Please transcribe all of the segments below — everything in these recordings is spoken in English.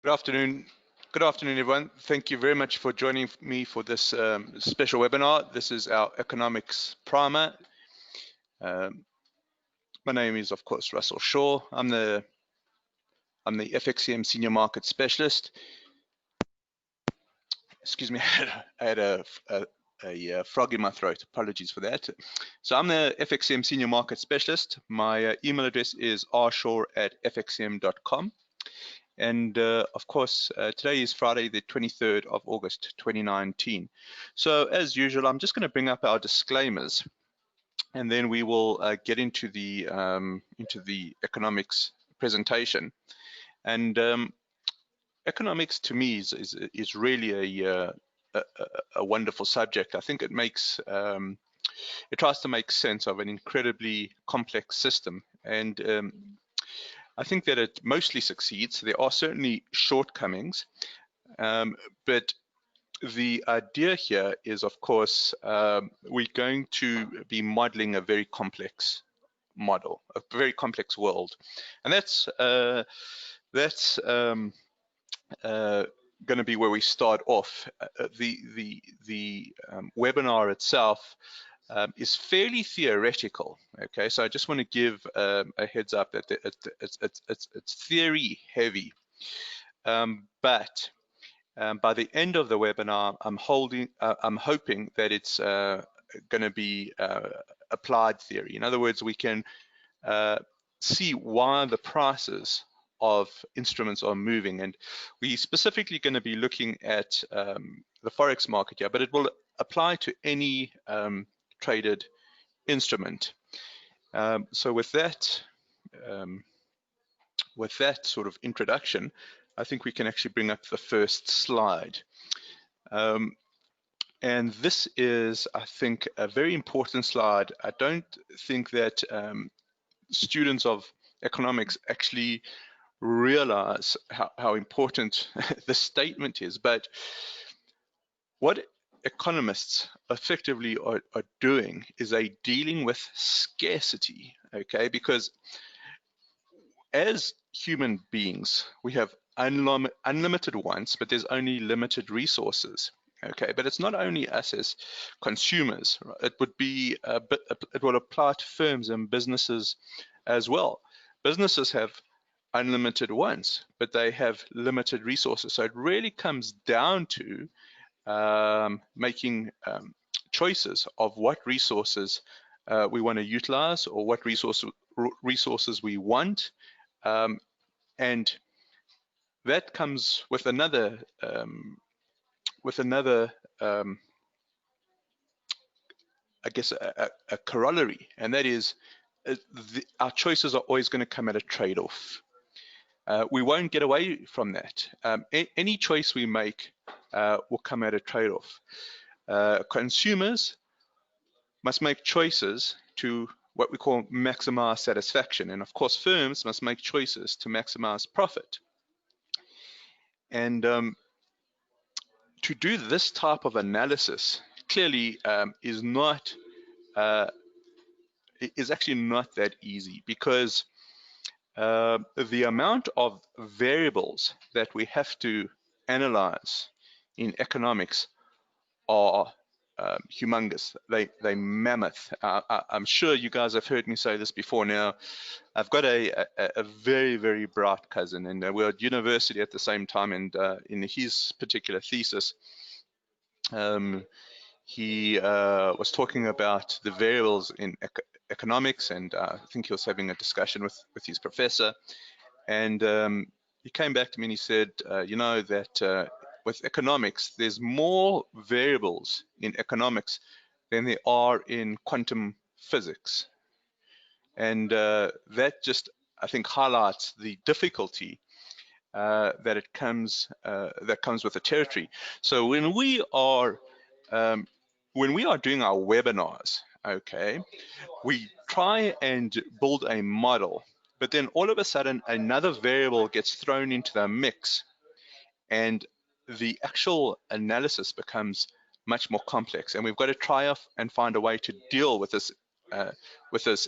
Good afternoon. Good afternoon, everyone. Thank you very much for joining me for this special webinar. This is our economics primer. My name is, of course, Russell Shaw. I'm the FXCM Senior Market Specialist. Excuse me, I had a frog in my throat. Apologies for that. So I'm the FXCM Senior Market Specialist. My email address is rshaw@fxcm.com. And of course, today is Friday, the 23rd of August, 2019. So as usual, I'm just going to bring up our disclaimers, and then we will get into the economics presentation. And economics, to me, is really a wonderful subject. I think it makes it tries to make sense of an incredibly complex system, and I think that it mostly succeeds. There are certainly shortcomings, but the idea here is, of course, we're going to be modeling a very complex model, a very complex world, and that's going to be where we start off. The webinar itself is fairly theoretical. Okay, so I just want to give a heads up that it's theory heavy, but by the end of the webinar, I'm hoping that it's going to be applied theory. In other words, we can see why the prices of instruments are moving, and we're specifically going to be looking at the forex market here, but it will apply to any traded instrument. So with that sort of introduction, I think we can actually bring up the first slide. And this is, I think, a very important slide. I don't think that students of economics actually realize how important the statement is, but what economists effectively are doing is they dealing with scarcity, okay? Because as human beings, we have unlimited wants, but there's only limited resources, okay? But it's not only us as consumers, right? It would be it will apply to firms and businesses as well. Businesses have unlimited wants, but they have limited resources. So it really comes down to making choices of what resources we want to utilize, or what resources we want, and that comes with another I guess a corollary, and that is our choices are always going to come at a trade-off. We won't get away from that. Any choice we make will come at a trade-off. Consumers must make choices to what we call maximize satisfaction, and of course firms must make choices to maximize profit. And to do this type of analysis clearly is actually not that easy, because the amount of variables that we have to analyze in economics are humongous. They mammoth. I'm sure you guys have heard me say this before. Now, I've got a very, very bright cousin, and we're at university at the same time, and in his particular thesis, he was talking about the variables in economics, and I think he was having a discussion with his professor, and he came back to me and he said, you know, that with economics, there's more variables in economics than there are in quantum physics. And that just, I think, highlights the difficulty that comes with the territory. So when we are doing our webinars, okay, we try and build a model, but then all of a sudden another variable gets thrown into the mix, and the actual analysis becomes much more complex, and we've got to try and find a way to deal with this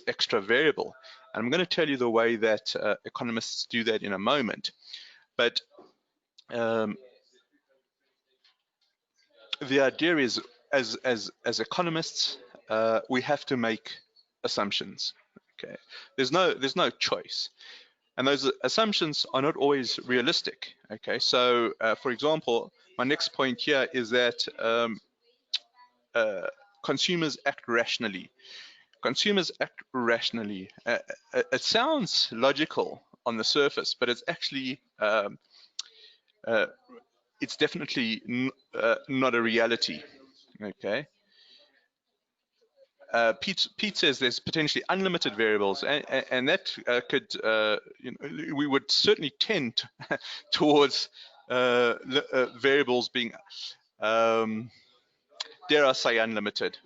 extra variable. And I'm going to tell you the way that economists do that in a moment. But um, the idea is, as economists, we have to make assumptions. Okay, there's no choice, and those assumptions are not always realistic. Okay, so for example, my next point here is that consumers act rationally. Consumers act rationally. It sounds logical on the surface, but uh, it's definitely not a reality. Okay. Pete says there's potentially unlimited variables, and that could, we would certainly tend towards variables being, dare I say, unlimited.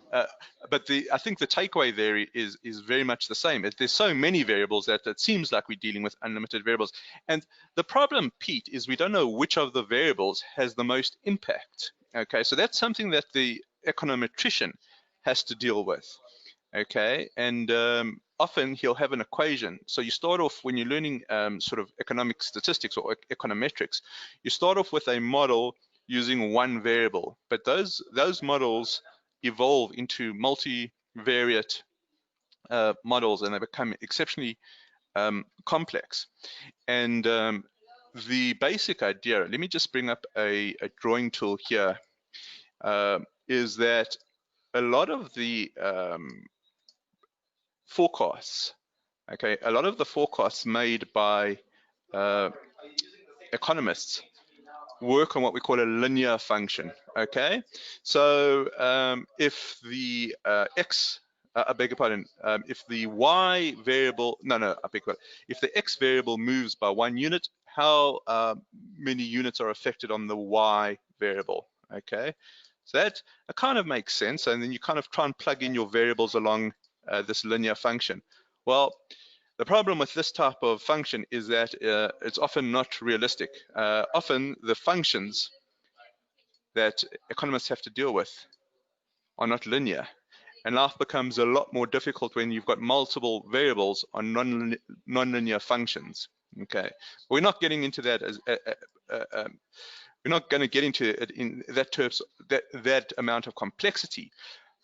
But I think the takeaway there is very much the same. There's so many variables that it seems like we're dealing with unlimited variables. And the problem, Pete, is we don't know which of the variables has the most impact. Okay, so that's something that the econometrician has to deal with. Okay, and often he'll have an equation. So you start off, when you're learning sort of economic statistics or econometrics, you start off with a model using one variable, but those models evolve into multivariate models, and they become exceptionally complex. And the basic idea, let me just bring up a drawing tool here, is that a lot of the forecasts, okay, a lot of the forecasts made by economists work on what we call a linear function. Okay, so if the I beg your pardon, if the y variable, I beg your pardon, if the x variable moves by 1 unit, how many units are affected on the y variable? Okay, so that kind of makes sense, and then you kind of try and plug in your variables along this linear function. Well, the problem with this type of function is that it's often not realistic. Often the functions that economists have to deal with are not linear, and life becomes a lot more difficult when you've got multiple variables on non-linear functions. Okay, we're not getting into that as we're not going to get into it in that terms, that amount of complexity.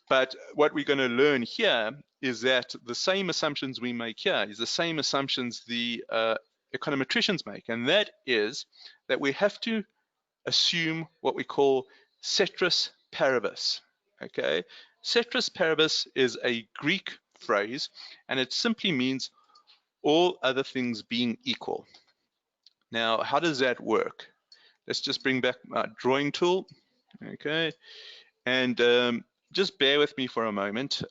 But what we're going to learn here is that the same assumptions we make here is the same assumptions the econometricians make, and that is that we have to assume what we call Ceteris Paribus. Okay, Ceteris Paribus is a Greek phrase, and it simply means all other things being equal. Now, how does that work? Let's just bring back my drawing tool. Okay, and just bear with me for a moment.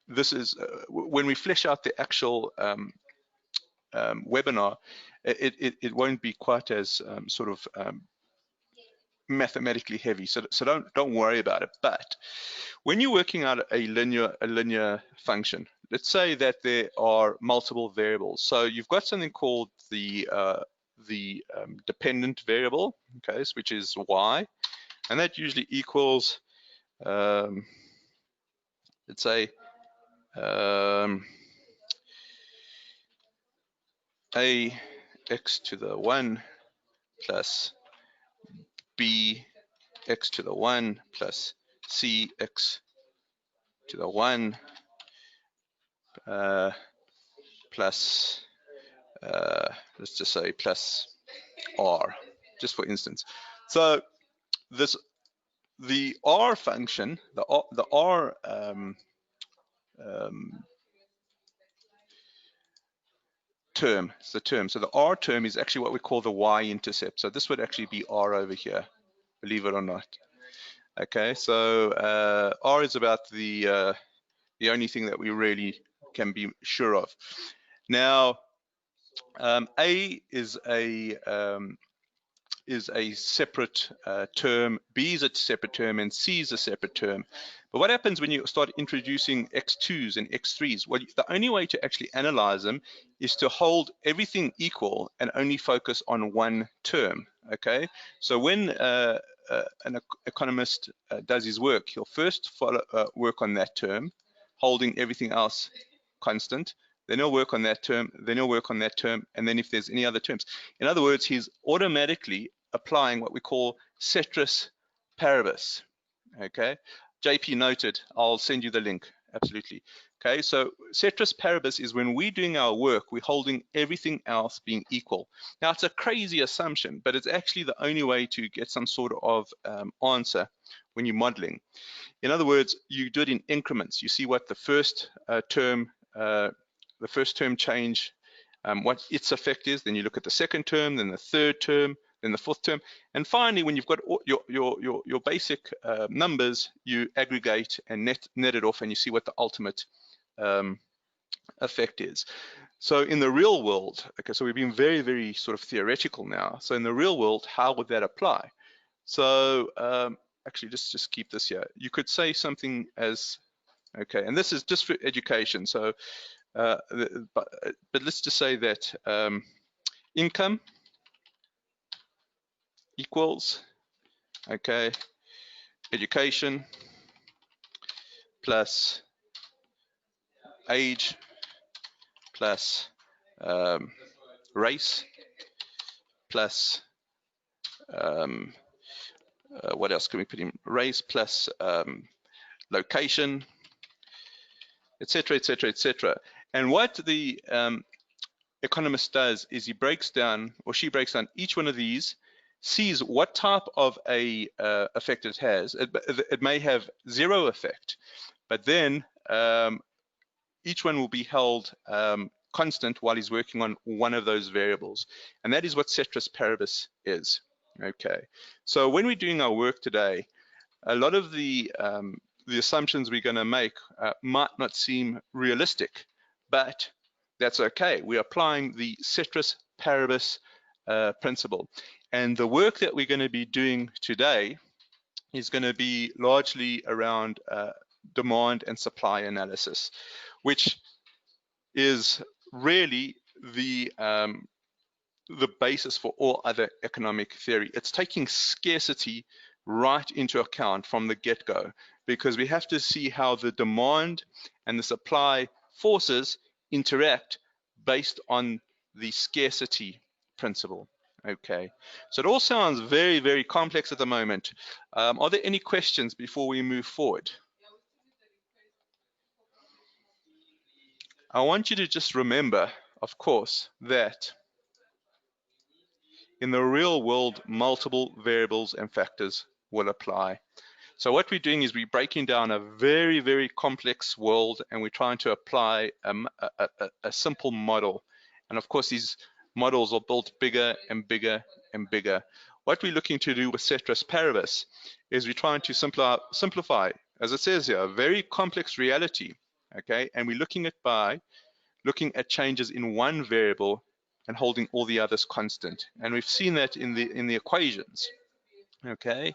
This is when we flesh out the actual webinar, it won't be quite as sort of mathematically heavy. So don't worry about it. But when you're working out a linear function, let's say that there are multiple variables. So you've got something called the dependent variable, okay, which is y, and that usually equals let's say a x to the 1 plus b x to the 1 plus c x to the 1 plus let's just say plus r, just for instance. So the r function, the r term, it's the term. So the r term is actually what we call the y-intercept. So this would actually be r over here, believe it or not. Okay, so r is about the only thing that we really can be sure of. Now, a is a separate term, b is a separate term, and c is a separate term. But what happens when you start introducing x2s and x3s? Well, the only way to actually analyze them is to hold everything equal and only focus on one term, okay? So when an economist does his work, he'll first work on that term, holding everything else constant. Then he'll work on that term, then he'll work on that term, and then if there's any other terms. In other words, he's automatically applying what we call Ceteris Paribus. Okay, JP noted, I'll send you the link, absolutely. Okay, so Ceteris Paribus is when we're doing our work, we're holding everything else being equal. Now, it's a crazy assumption, but it's actually the only way to get some sort of answer when you're modeling. In other words, you do it in increments. You see what the first term change, what its effect is, then you look at the second term, then the third term, then the fourth term, and finally, when you've got your basic numbers, you aggregate and net it off, and you see what the ultimate effect is. So in the real world, okay, so we've been very, very sort of theoretical now. So in the real world, how would that apply? So actually, just keep this here. You could say something as, okay, and this is just for education. So, but let's just say that income equals, okay, education plus age plus race plus what else can we put in? Race plus location, etc., etc., etc. And what the economist does is he breaks down, or she breaks down each one of these, sees what type of a effect it has. It may have zero effect, but then each one will be held constant while he's working on one of those variables. And that is what Ceteris Paribus is. Okay, so when we're doing our work today, a lot of the assumptions we're going to make might not seem realistic, but that's okay. We're applying the Ceteris Paribus principle. And the work that we're going to be doing today is going to be largely around demand and supply analysis, which is really the basis for all other economic theory. It's taking scarcity right into account from the get-go, because we have to see how the demand and the supply forces interact based on the scarcity principle. Okay, so it all sounds very, very complex at the moment. Are there any questions before we move forward? I want you to just remember, of course, that in the real world, multiple variables and factors will apply. So what we're doing is we're breaking down a very, very complex world, and we're trying to apply a simple model. And of course, these models are built bigger and bigger and bigger. What we're looking to do with Ceteris Paribus is we're trying to simplify, as it says here, a very complex reality, okay? And we're looking at changes in one variable and holding all the others constant. And we've seen that in the equations, okay?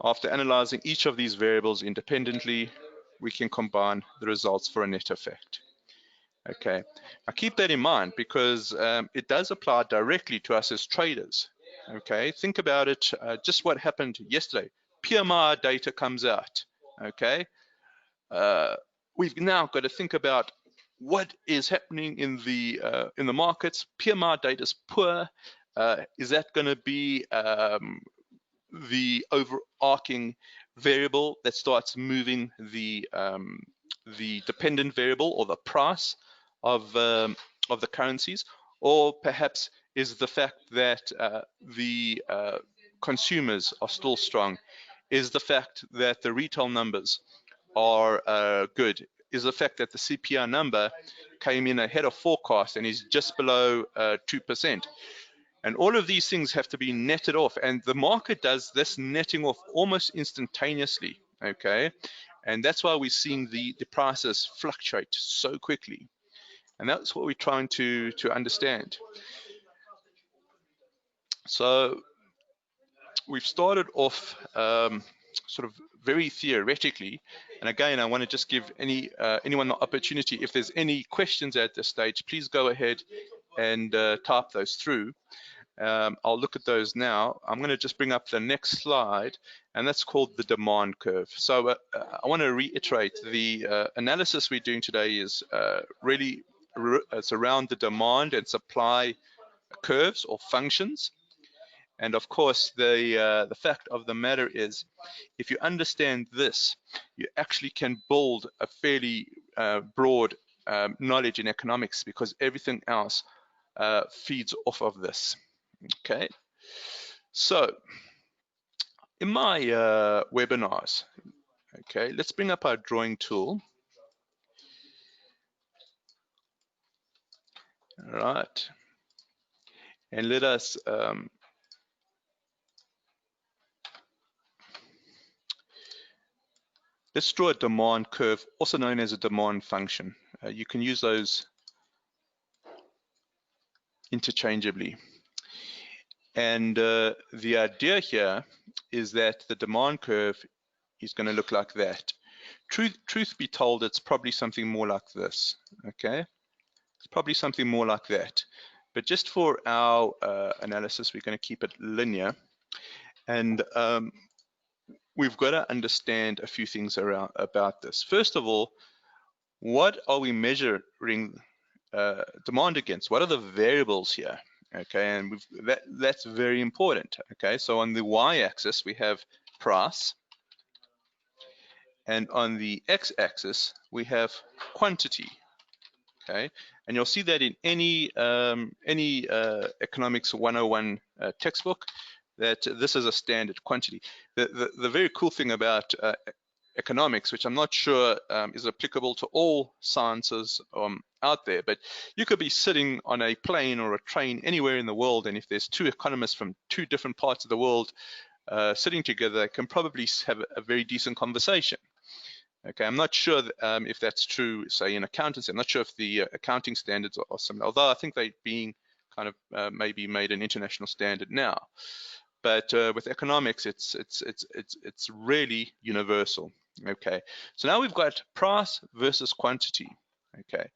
After analyzing each of these variables independently, we can combine the results for a net effect. Okay, now keep that in mind, because it does apply directly to us as traders. Okay, think about it, just what happened yesterday. PMI data comes out, okay? We've now got to think about what is happening in the markets. PMI data is poor. Is that going to be the overarching variable that starts moving the dependent variable or the price of the currencies? Or perhaps is the fact that the consumers are still strong? Is the fact that the retail numbers are good? Is the fact that the CPI number came in ahead of forecast and is just below 2%? And all of these things have to be netted off, and the market does this netting off almost instantaneously, okay? And that's why we're seeing the prices fluctuate so quickly. And that's what we're trying to understand. So we've started off sort of very theoretically, and again, I want to just give anyone the opportunity. If there's any questions at this stage, please go ahead and type those through. I'll look at those now. I'm going to just bring up the next slide, and that's called the demand curve. So I want to reiterate the analysis we're doing today is really it's around the demand and supply curves or functions. And of course, the fact of the matter is, if you understand this, you actually can build a fairly broad knowledge in economics, because everything else feeds off of this. Okay, so in my webinars, okay, let's bring up our drawing tool. All right, and let us let's draw a demand curve, also known as a demand function. You can use those interchangeably. And the idea here is that the demand curve is going to look like that. Truth be told, it's probably something more like this. Okay, it's probably something more like that. But just for our analysis, we're going to keep it linear. And we've got to understand a few things about this. First of all, what are we measuring demand against? What are the variables here? Okay, and that's very important. Okay, so on the y-axis we have price, and on the x-axis we have quantity. Okay, and you'll see that in any economics 101 textbook, that this is a standard quantity. The very cool thing about economics, which I'm not sure is applicable to all sciences out there, but you could be sitting on a plane or a train anywhere in the world, and if there's two economists from two different parts of the world sitting together, they can probably have a very decent conversation. Okay, I'm not sure if that's true, say, in accountancy. I'm not sure if the accounting standards are similar, although I think they're being kind of maybe made an international standard now. But with economics, it's really universal. Okay, so now we've got price versus quantity. Okay,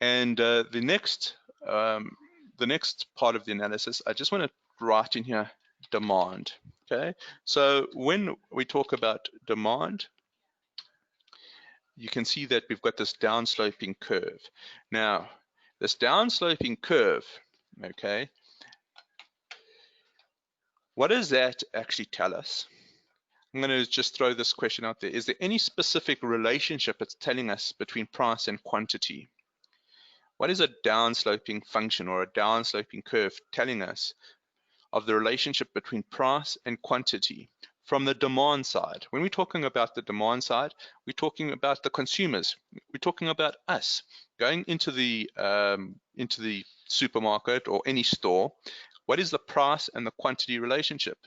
and the next part of the analysis, I just want to write in here demand. Okay, so when we talk about demand, you can see that we've got this downsloping curve. Now, this downsloping curve, okay, what does that actually tell us? I'm going to just throw this question out there. Is there any specific relationship it's telling us between price and quantity? What is a downsloping function or a downsloping curve telling us of the relationship between price and quantity from the demand side? When we're talking about the demand side, we're talking about the consumers. We're talking about us going into the supermarket or any store. What is the price and the quantity relationship?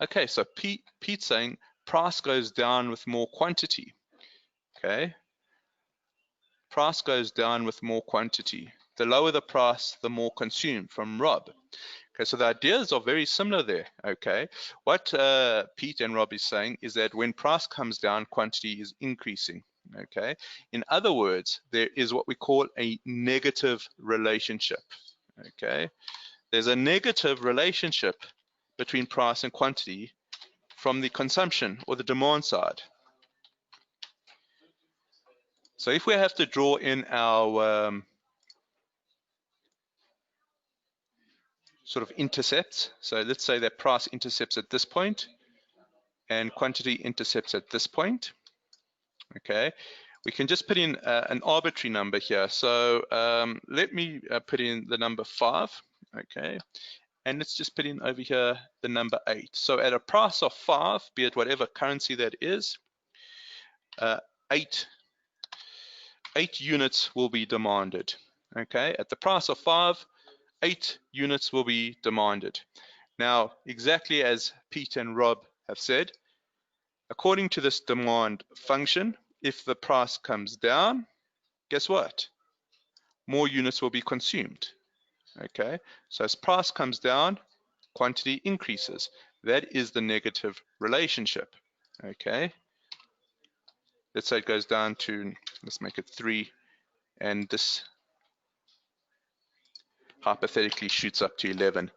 Okay, so Pete's saying price goes down with more quantity. Okay, price goes down with more quantity. The lower the price, the more consumed, from Rob. Okay, so the ideas are very similar there. Okay, what Pete and Rob is saying is that when price comes down, quantity is increasing. Okay, in other words, there is what we call a negative relationship. Okay, there's a negative relationship between price and quantity from the consumption or the demand side. So if we have to draw in our sort of intercepts, so let's say that price intercepts at this point and quantity intercepts at this point. Okay, we can just put in an arbitrary number here. So let me put in the number 5. Okay, and let's just put in over here the number 8. So at a price of 5, be it whatever currency that is, 8 units will be demanded. Okay, at the price of 5, 8 units will be demanded. Now, exactly as Pete and Rob have said, according to this demand function, if the price comes down, guess what? More units will be consumed. Okay, so as price comes down, quantity increases. That is the negative relationship. Okay, let's say it goes down to, let's make it 3, and this hypothetically shoots up to 11.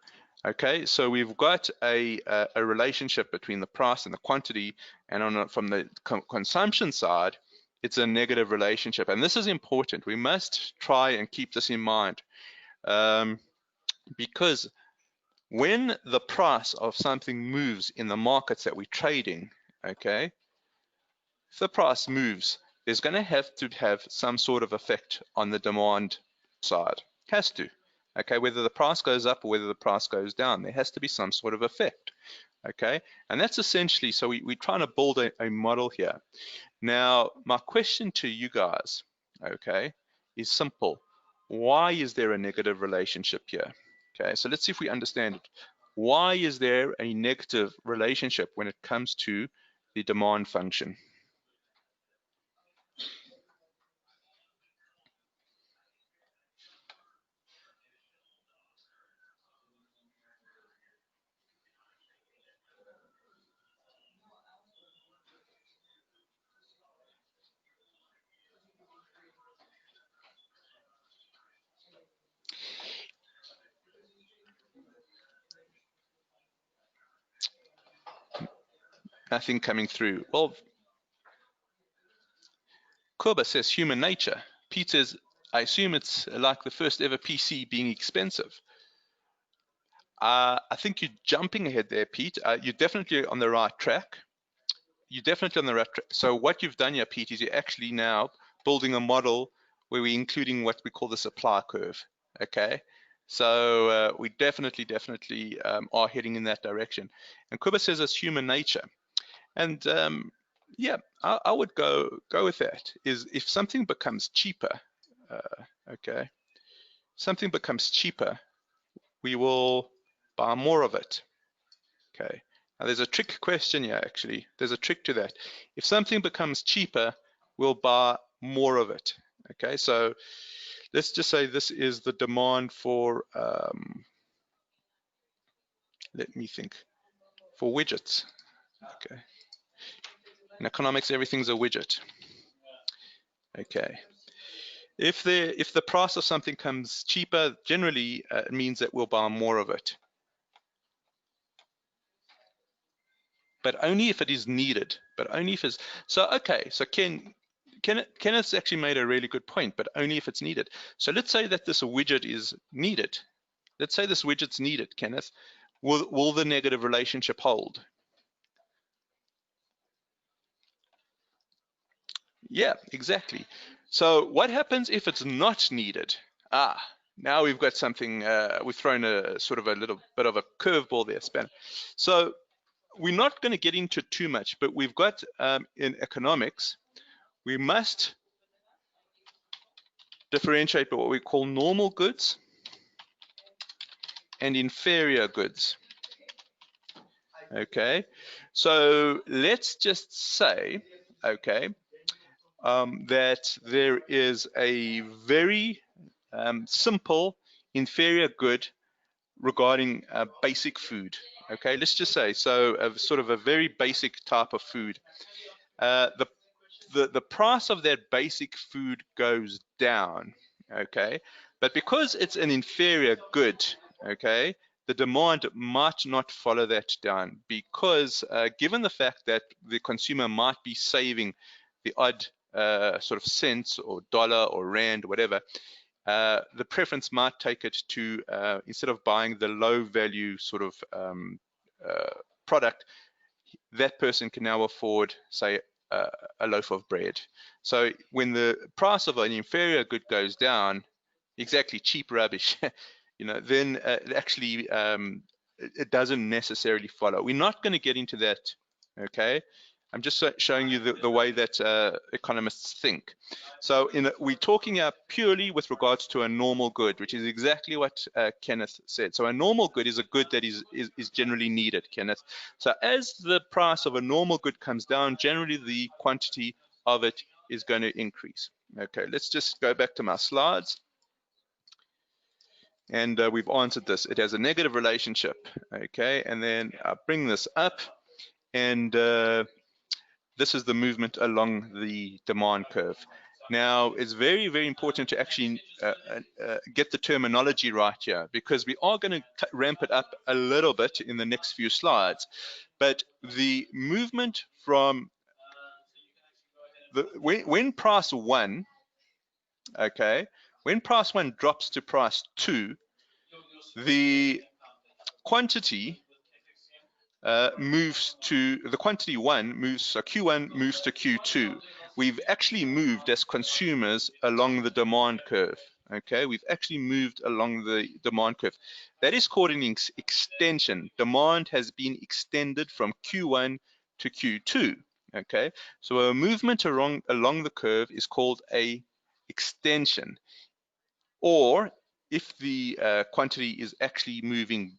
Okay, so we've got a relationship between the price and the quantity, and from the consumption side, it's a negative relationship. And this is important. We must try and keep this in mind, because when the price of something moves in the markets that we're trading, okay, if the price moves, there's going to have some sort of effect on the demand side. Has to. Okay, whether the price goes up or whether the price goes down, there has to be some sort of effect. Okay, and that's essentially, so we're trying to build a model here. Now, my question to you guys, okay, is simple. Why is there a negative relationship here? Okay, so let's see if we understand it. Why is there a negative relationship when it comes to the demand function? Nothing coming through. Well, Koba says human nature. Pete says, I assume it's like the first ever PC being expensive. I think you're jumping ahead there, Pete. You're definitely on the right track. You're definitely on the right track. So what you've done here, Pete, is you're actually now building a model where we're including what we call the supply curve. Okay. So we definitely are heading in that direction. And Kuba says it's human nature. And yeah, I would go with that. Is if something becomes cheaper, okay, something becomes cheaper, we will buy more of it. Okay. Now there's a trick question here. Actually, there's a trick to that. If something becomes cheaper, we'll buy more of it. Okay. So let's just say this is the demand for. Let me think. For widgets. Okay. In economics, everything's a widget. Okay. If the price of something comes cheaper, generally it means that we'll buy more of it. But only if it is needed. But only if it's so. Okay. So Kenneth's actually made a really good point. But only if it's needed. So let's say that this widget is needed. Let's say this widget's needed, Kenneth. Will the negative relationship hold? Yeah, exactly. So what happens if it's not needed? Now we've got something, we've thrown a sort of a little bit of a curveball there, Span. So we're not going to get into too much, but we've got in economics, we must differentiate by what we call normal goods and inferior goods. Okay, so let's just say, okay, that there is a very simple inferior good regarding basic food. Okay, let's just say, so sort of a very basic type of food. The price of that basic food goes down. Okay, but because it's an inferior good, okay, the demand might not follow that down, because given the fact that the consumer might be saving the odd sort of cents or dollar or rand, whatever, the preference might take it to, instead of buying the low value sort of product, that person can now afford, say, a loaf of bread. So when the price of an inferior good goes down, exactly, cheap rubbish, then it actually it doesn't necessarily follow. We're not going to get into that, okay? I'm just showing you the way that economists think. So we're talking purely with regards to a normal good, which is exactly what Kenneth said. So a normal good is a good that is generally needed, Kenneth. So as the price of a normal good comes down, generally the quantity of it is going to increase. Okay, let's just go back to my slides. And we've answered this. It has a negative relationship. Okay, and then I bring this up, and this is the movement along the demand curve. Now, it's very, very important to actually get the terminology right here, because we are going to ramp it up a little bit in the next few slides. But the movement from when price 1, okay, when price 1 drops to price 2, the quantity moves to the quantity 1 moves, so Q1 moves to Q2. We've actually moved as consumers along the demand curve. Okay, we've actually moved along the demand curve. That is called an extension. Demand has been extended from Q1 to Q2. Okay, so a movement along the curve is called a extension. Or if the quantity is actually moving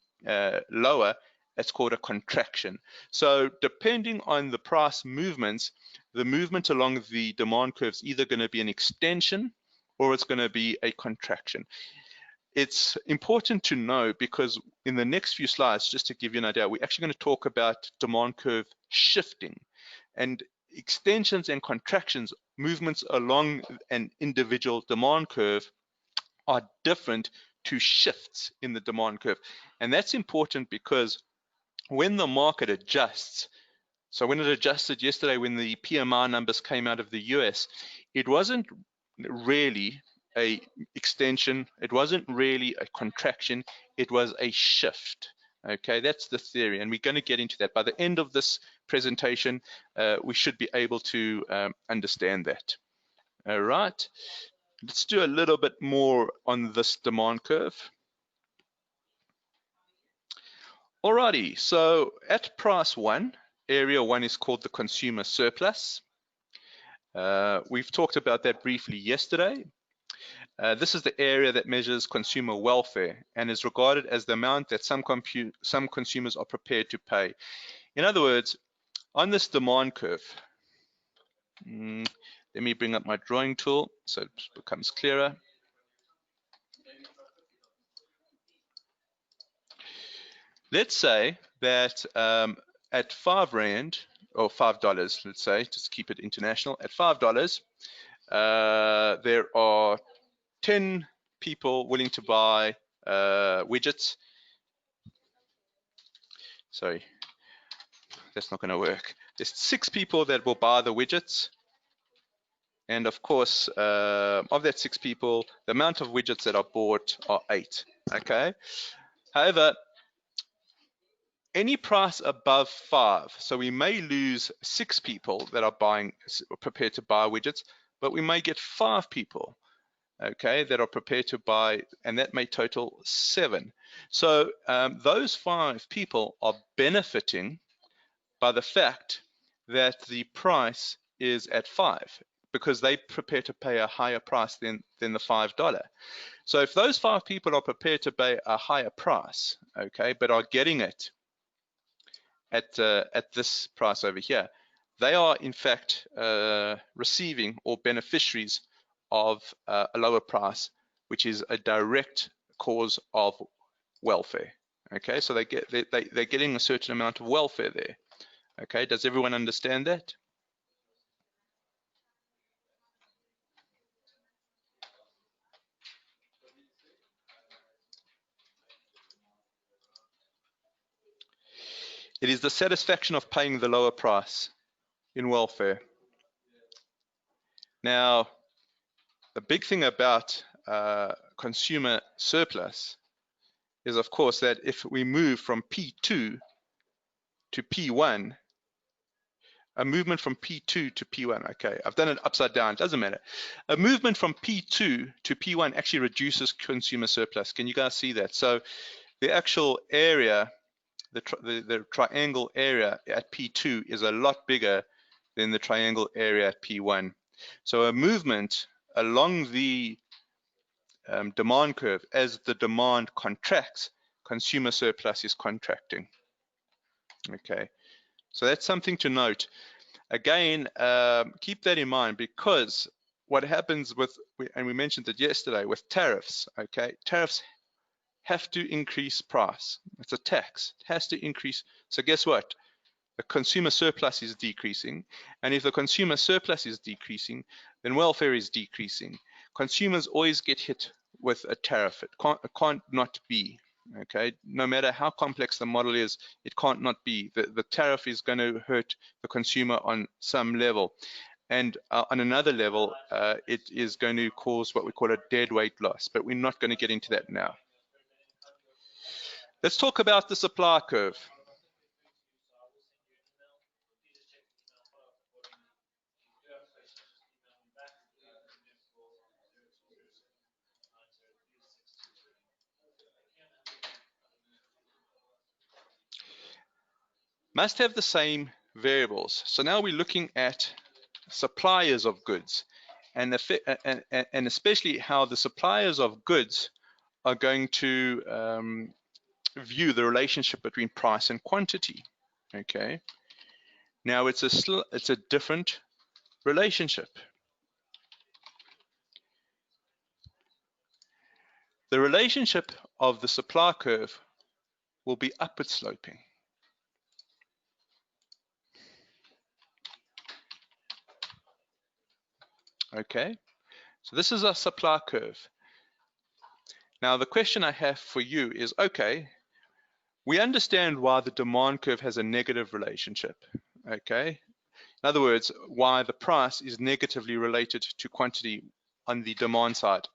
lower, it's called a contraction. So depending on the price movements, the movement along the demand curve is either going to be an extension or it's going to be a contraction. It's important to know, because in the next few slides, just to give you an idea, we're actually going to talk about demand curve shifting, and extensions and contractions, movements along an individual demand curve, are different to shifts in the demand curve. And that's important because when the market adjusts, so when it adjusted yesterday, when the PMI numbers came out of the US, it wasn't really a extension, it wasn't really a contraction, it was a shift. Okay, that's the theory, and we're going to get into that. By the end of this presentation, we should be able to understand that. All right, let's do a little bit more on this demand curve. Alrighty, so at price 1, area 1 is called the consumer surplus. We've talked about that briefly yesterday. This is the area that measures consumer welfare and is regarded as the amount that some consumers are prepared to pay. In other words, on this demand curve, let me bring up my drawing tool so it becomes clearer. Let's say that at 5 Rand, or $5, let's say, just keep it international, at $5, there are 10 people willing to buy widgets. Sorry, that's not going to work. There's 6 people that will buy the widgets. And of course, of that 6 people, the amount of widgets that are bought are 8. Okay. However, any price above 5, so we may lose 6 people that are prepared to buy widgets, but we may get 5 people, okay, that are prepared to buy, and that may total 7. So those 5 people are benefiting by the fact that the price is at 5, because they prepare to pay a higher price than the $5. So if those 5 people are prepared to pay a higher price, okay, but are getting it at this price over here, they are in fact receiving or beneficiaries of a lower price, which is a direct cause of welfare. Okay, so they're getting a certain amount of welfare there. Okay, does everyone understand that? It is the satisfaction of paying the lower price in welfare. Now, the big thing about consumer surplus is, of course, that if we move from P2 to P1, a movement from P2 to P1, okay, I've done it upside down, doesn't matter. A movement from P2 to P1 actually reduces consumer surplus. Can you guys see that? So the actual area, the triangle area at P2 is a lot bigger than the triangle area at P1. So a movement along the demand curve, as the demand contracts, consumer surplus is contracting. Okay, so that's something to note. Again, keep that in mind, because what happens with, and we mentioned it yesterday, with tariffs, okay, tariffs have to increase price. It's a tax, it has to increase. So guess what? The consumer surplus is decreasing, and if the consumer surplus is decreasing, then welfare is decreasing. Consumers always get hit with a tariff. It can't not be. Okay, no matter how complex the model is, it can't not be. The tariff is going to hurt the consumer on some level. And on another level, it is going to cause what we call a deadweight loss, but we're not going to get into that now. Let's talk about the supply curve. Must have the same variables. So now we're looking at suppliers of goods, and especially how the suppliers of goods are going to view the relationship between price and quantity. Okay. Now it's a different relationship. The relationship of the supply curve will be upward sloping. Okay, so this is our supply curve. Now the question I have for you is, okay, we understand why the demand curve has a negative relationship. Okay, in other words, why the price is negatively related to quantity on the demand side.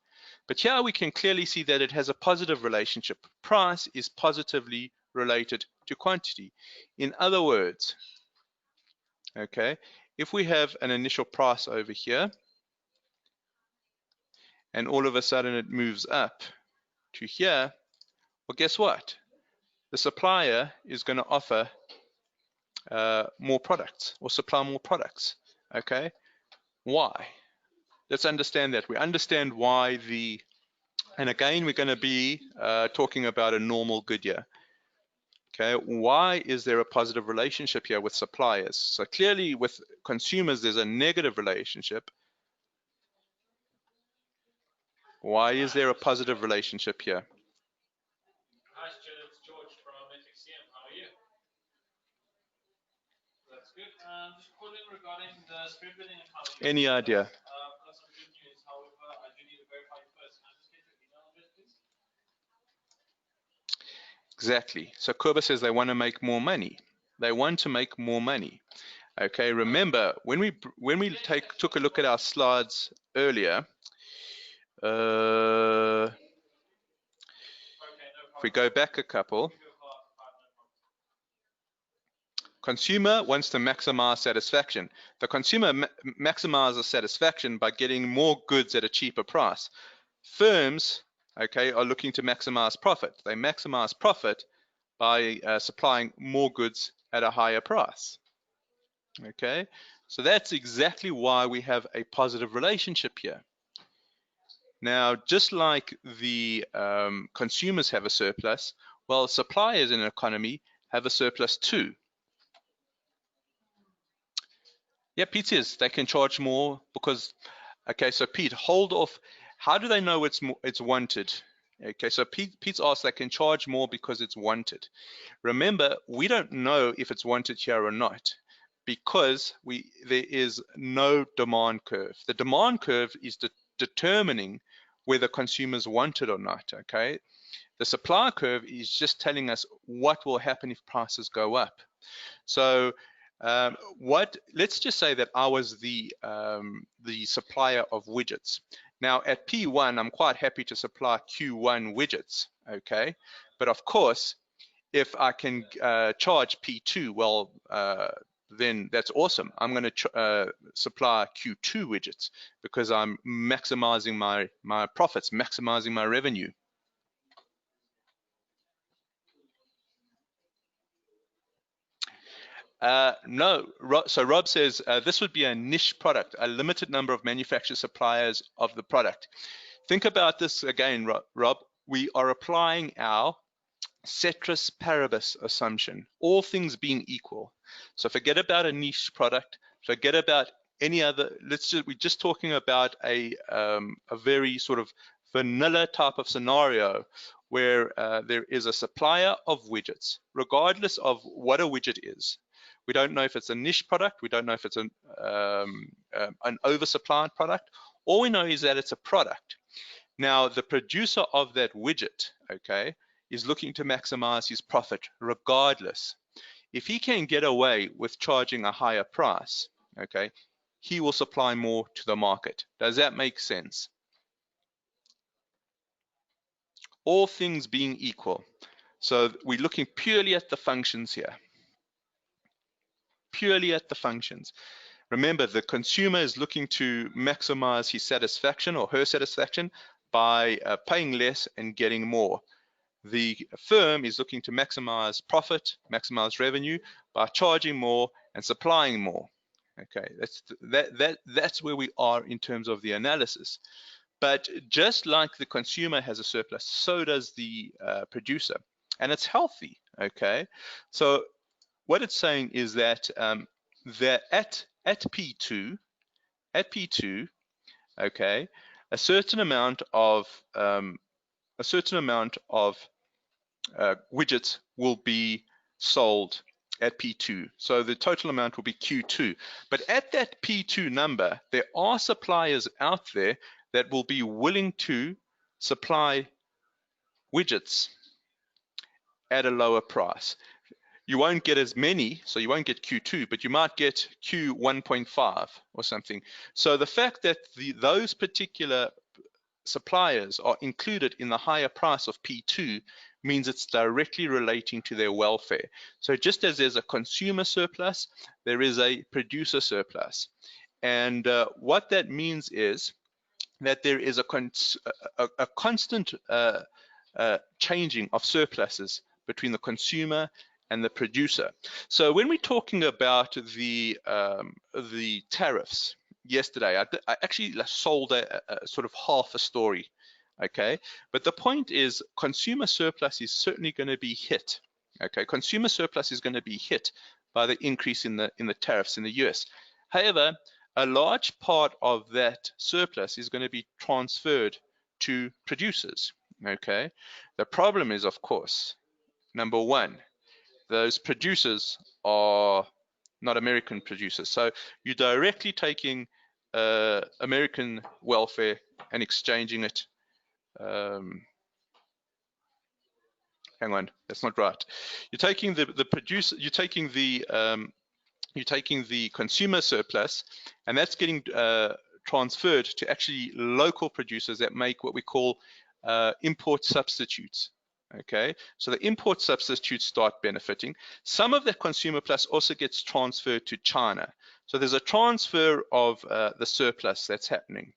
But here we can clearly see that it has a positive relationship. Price is positively related to quantity. In other words, okay, if we have an initial price over here, and all of a sudden it moves up to here, well, guess what? The supplier is going to offer more products or supply more products. Okay, why? Let's understand that. We understand why and again, we're going to be talking about a normal good year. Okay, why is there a positive relationship here with suppliers? So clearly with consumers, there's a negative relationship. Why is there a positive relationship here? Hi, Stuart, it's George from FXCM. How are you? That's good. Just calling regarding the spread bidding account. Any idea? I've got some good news. However, I do need to verify you first. Can I just get your email address, please? Exactly. So Kuba says they want to make more money. They want to make more money. Okay, remember when we took a look at our slides earlier, if we go back a couple, consumer wants to maximize satisfaction. The consumer maximizes satisfaction by getting more goods at a cheaper price. Firms, okay, are looking to maximize profit. They maximize profit by supplying more goods at a higher price. Okay, so that's exactly why we have a positive relationship here. Now, just like the consumers have a surplus, well, suppliers in an economy have a surplus too. Yeah, Pete says they can charge more because, okay, so Pete, hold off. How do they know it's wanted? Okay, so Pete's asked they can charge more because it's wanted. Remember, we don't know if it's wanted here or not because there is no demand curve. The demand curve is determining whether consumers want it or not, okay? The supply curve is just telling us what will happen if prices go up. So let's just say that I was the supplier of widgets. Now at P1, I'm quite happy to supply Q1 widgets, okay? But of course, if I can charge P2, well, then that's awesome. I'm going to supply Q2 widgets because I'm maximizing my profits, maximizing my revenue. No, so Rob says this would be a niche product, a limited number of manufacturer suppliers of the product. Think about this again, Rob. We are applying our Ceteris Paribus assumption, all things being equal. So forget about a niche product, forget about any other, we're just talking about a very sort of vanilla type of scenario where there is a supplier of widgets, regardless of what a widget is. We don't know if it's a niche product. We don't know if it's an oversupplied product. All we know is that it's a product. Now, the producer of that widget, okay, is looking to maximize his profit regardless. If he can get away with charging a higher price, okay, he will supply more to the market. Does that make sense? All things being equal. So we're looking purely at the functions here. Purely at the functions. Remember, the consumer is looking to maximize his satisfaction or her satisfaction by paying less and getting more. The firm is looking to maximize profit, maximize revenue by charging more and supplying more. Okay, that's where we are in terms of the analysis. But just like the consumer has a surplus, so does the producer, and it's healthy. Okay, so what it's saying is that that at P2, okay, a certain amount of widgets will be sold at P2. So the total amount will be Q2. But at that P2 number, there are suppliers out there that will be willing to supply widgets at a lower price. You won't get as many, so you won't get Q2, but you might get Q1.5 or something. So the fact that those particular suppliers are included in the higher price of P2 means it's directly relating to their welfare. So just as there's a consumer surplus, there is a producer surplus. And what that means is that there is a constant changing of surpluses between the consumer and the producer. So when we're talking about the tariffs, yesterday, I actually sold a sort of half a story, okay? But the point is, consumer surplus is certainly going to be hit, okay? Consumer surplus is going to be hit by the increase in the tariffs in the US. However, a large part of that surplus is going to be transferred to producers, okay? The problem is, of course, number one, those producers are not American producers. So you're directly taking American welfare and exchanging it. Hang on, that's not right. You're taking the producer, you're taking the consumer surplus, and that's getting transferred to actually local producers that make what we call import substitutes. Okay, so the import substitutes start benefiting. Some of that consumer plus also gets transferred to China. So there's a transfer of the surplus that's happening.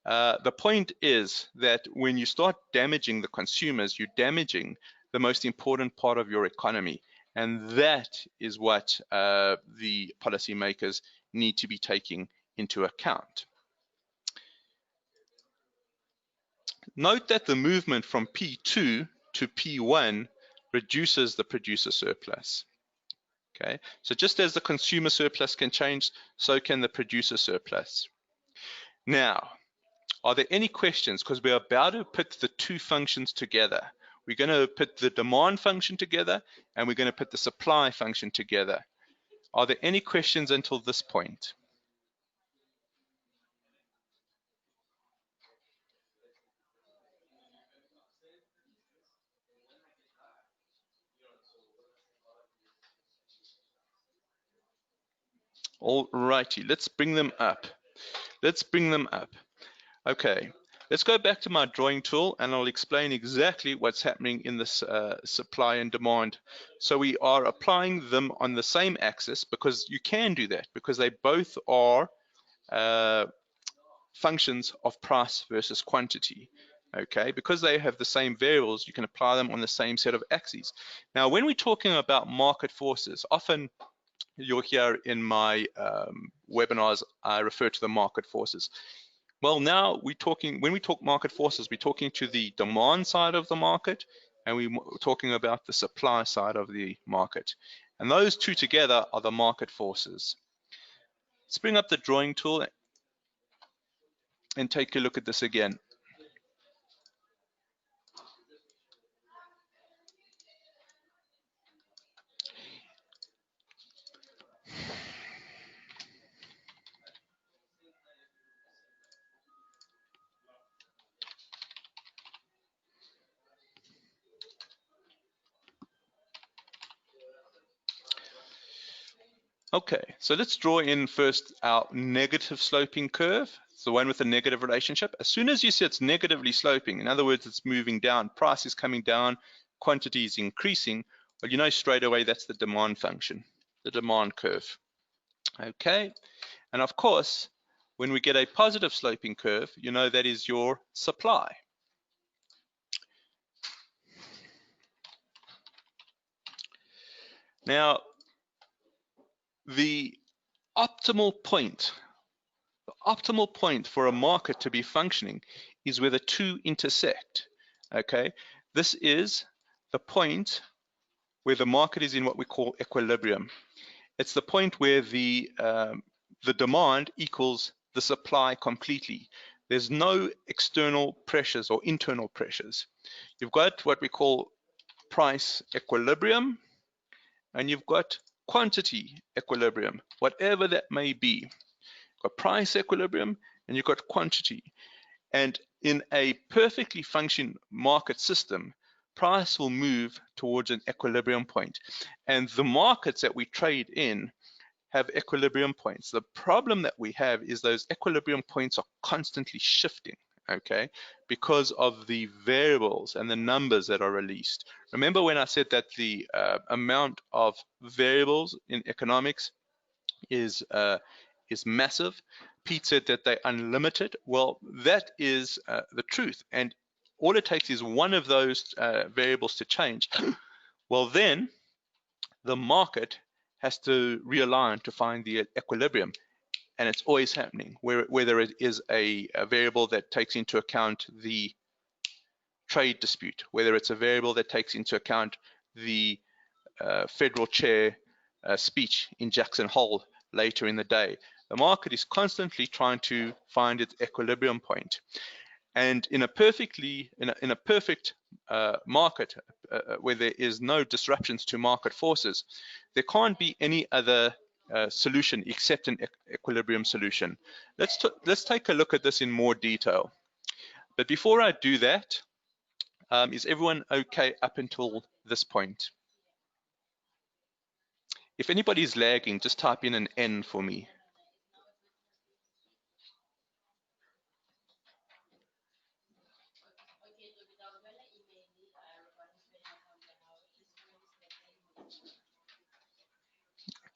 The point is that when you start damaging the consumers, you're damaging the most important part of your economy. And that is what the policymakers need to be taking into account. Note that the movement from P2 to P1 reduces the producer surplus. Okay, so just as the consumer surplus can change, so can the producer surplus. Now, are there any questions? Because we're about to put the two functions together. We're going to put the demand function together, and we're going to put the supply function together. Are there any questions until this point? All righty, let's bring them up. Let's bring them up. Okay, let's go back to my drawing tool and I'll explain exactly what's happening in this supply and demand. So we are applying them on the same axis because you can do that because they both are functions of price versus quantity. Okay, because they have the same variables, you can apply them on the same set of axes. Now, when we're talking about market forces, often you'll hear in my webinars, I refer to the market forces. Well, now we're talking, when we talk market forces, we're talking to the demand side of the market, and we're talking about the supply side of the market. And those two together are the market forces. Let's bring up the drawing tool and take a look at this again. Okay, so let's draw in first our negative sloping curve. It's the one with the negative relationship. As soon as you see it's negatively sloping, in other words, it's moving down, price is coming down, quantity is increasing, well, you know straight away that's the demand function, the demand curve. Okay, and of course, when we get a positive sloping curve, you know that is your supply. Now, the optimal point for a market to be functioning is where the two intersect. Okay, this is the point where the market is in what we call equilibrium. It's the point where the demand equals the supply completely. There's no external pressures or internal pressures. You've got what we call price equilibrium, and you've got quantity equilibrium, whatever that may be. You've got price equilibrium and you've got quantity. And in a perfectly functioning market system, price will move towards an equilibrium point. And the markets that we trade in have equilibrium points. The problem that we have is those equilibrium points are constantly shifting, okay, because of the variables and the numbers that are released. Remember when I said that the amount of variables in economics is massive? Pete said that they're unlimited. Well, that is the truth. And all it takes is one of those variables to change. Well, then the market has to realign to find the equilibrium. And it's always happening, whether it is a variable that takes into account the trade dispute, whether it's a variable that takes into account the federal chair speech in Jackson Hole later in the day. The market is constantly trying to find its equilibrium point. And in a perfect market where there is no disruptions to market forces, there can't be any other solution except an equilibrium solution. Let's take a look at this in more detail. But before I do that, is everyone okay up until this point? If anybody is lagging, just type in an N for me.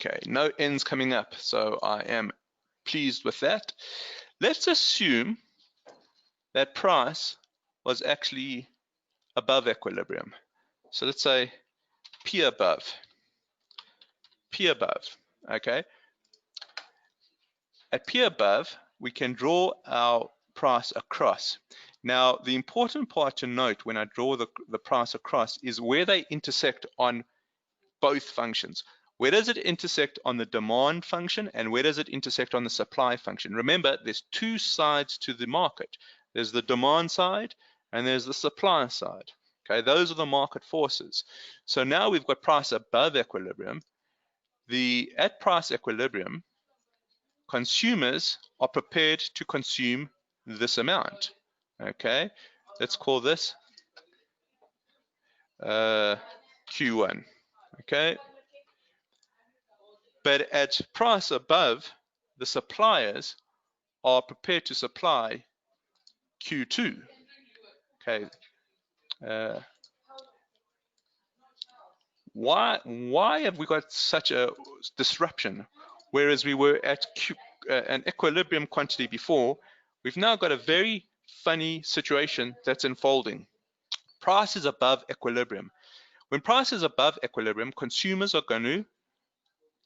Okay, no N's coming up, so I am pleased with that. Let's assume that price was actually above equilibrium. So let's say P above, okay? At P above, we can draw our price across. Now, the important part to note when I draw the price across is where they intersect on both functions. Where does it intersect on the demand function and where does it intersect on the supply function? Remember, there's two sides to the market. There's the demand side and there's the supply side. Okay, those are the market forces. So now we've got price above equilibrium. At price equilibrium, consumers are prepared to consume this amount. Okay, let's call this Q1. Okay. But at price above, the suppliers are prepared to supply Q2. Okay. Why have we got such a disruption? Whereas we were at an equilibrium quantity before, we've now got a very funny situation that's unfolding. Price is above equilibrium. When price is above equilibrium, consumers are going to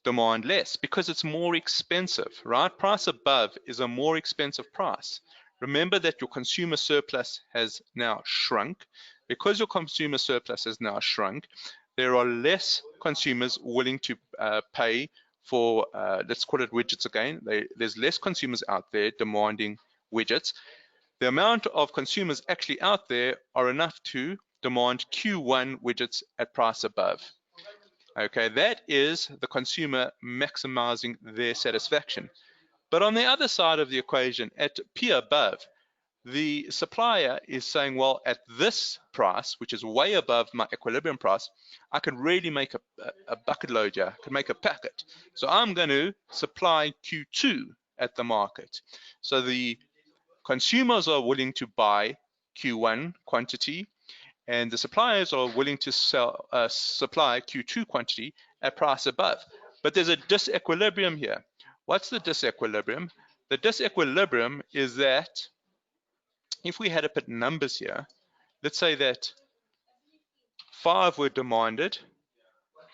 demand less because it's more expensive, right? Price above is a more expensive price. Remember that your consumer surplus has now shrunk. Because your consumer surplus has now shrunk, there are less consumers willing to pay for, let's call it widgets again. There's less consumers out there demanding widgets. The amount of consumers actually out there are enough to demand Q1 widgets at price above. Okay, that is the consumer maximizing their satisfaction. But on the other side of the equation, at P above, the supplier is saying, well, at this price, which is way above my equilibrium price, I can really make a bucket load here. I can make a packet. So I'm going to supply Q2 at the market. So the consumers are willing to buy Q1 quantity, and the suppliers are willing to supply Q2 quantity at price above. But there's a disequilibrium here. What's the disequilibrium? The disequilibrium is that if we had to put numbers here, let's say that 5 were demanded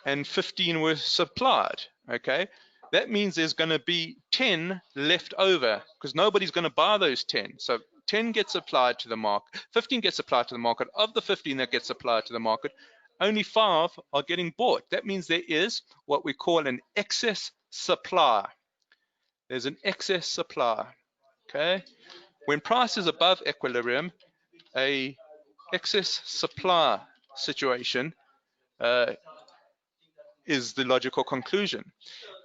and 15 were supplied, okay? That means there's going to be 10 left over because nobody's going to buy those 10. So 10 gets applied to the market, 15 gets applied to the market. Of the 15 that gets applied to the market, only 5 are getting bought. That means there is what we call an excess supply. There's an excess supply, okay? When price is above equilibrium, a excess supply situation is the logical conclusion.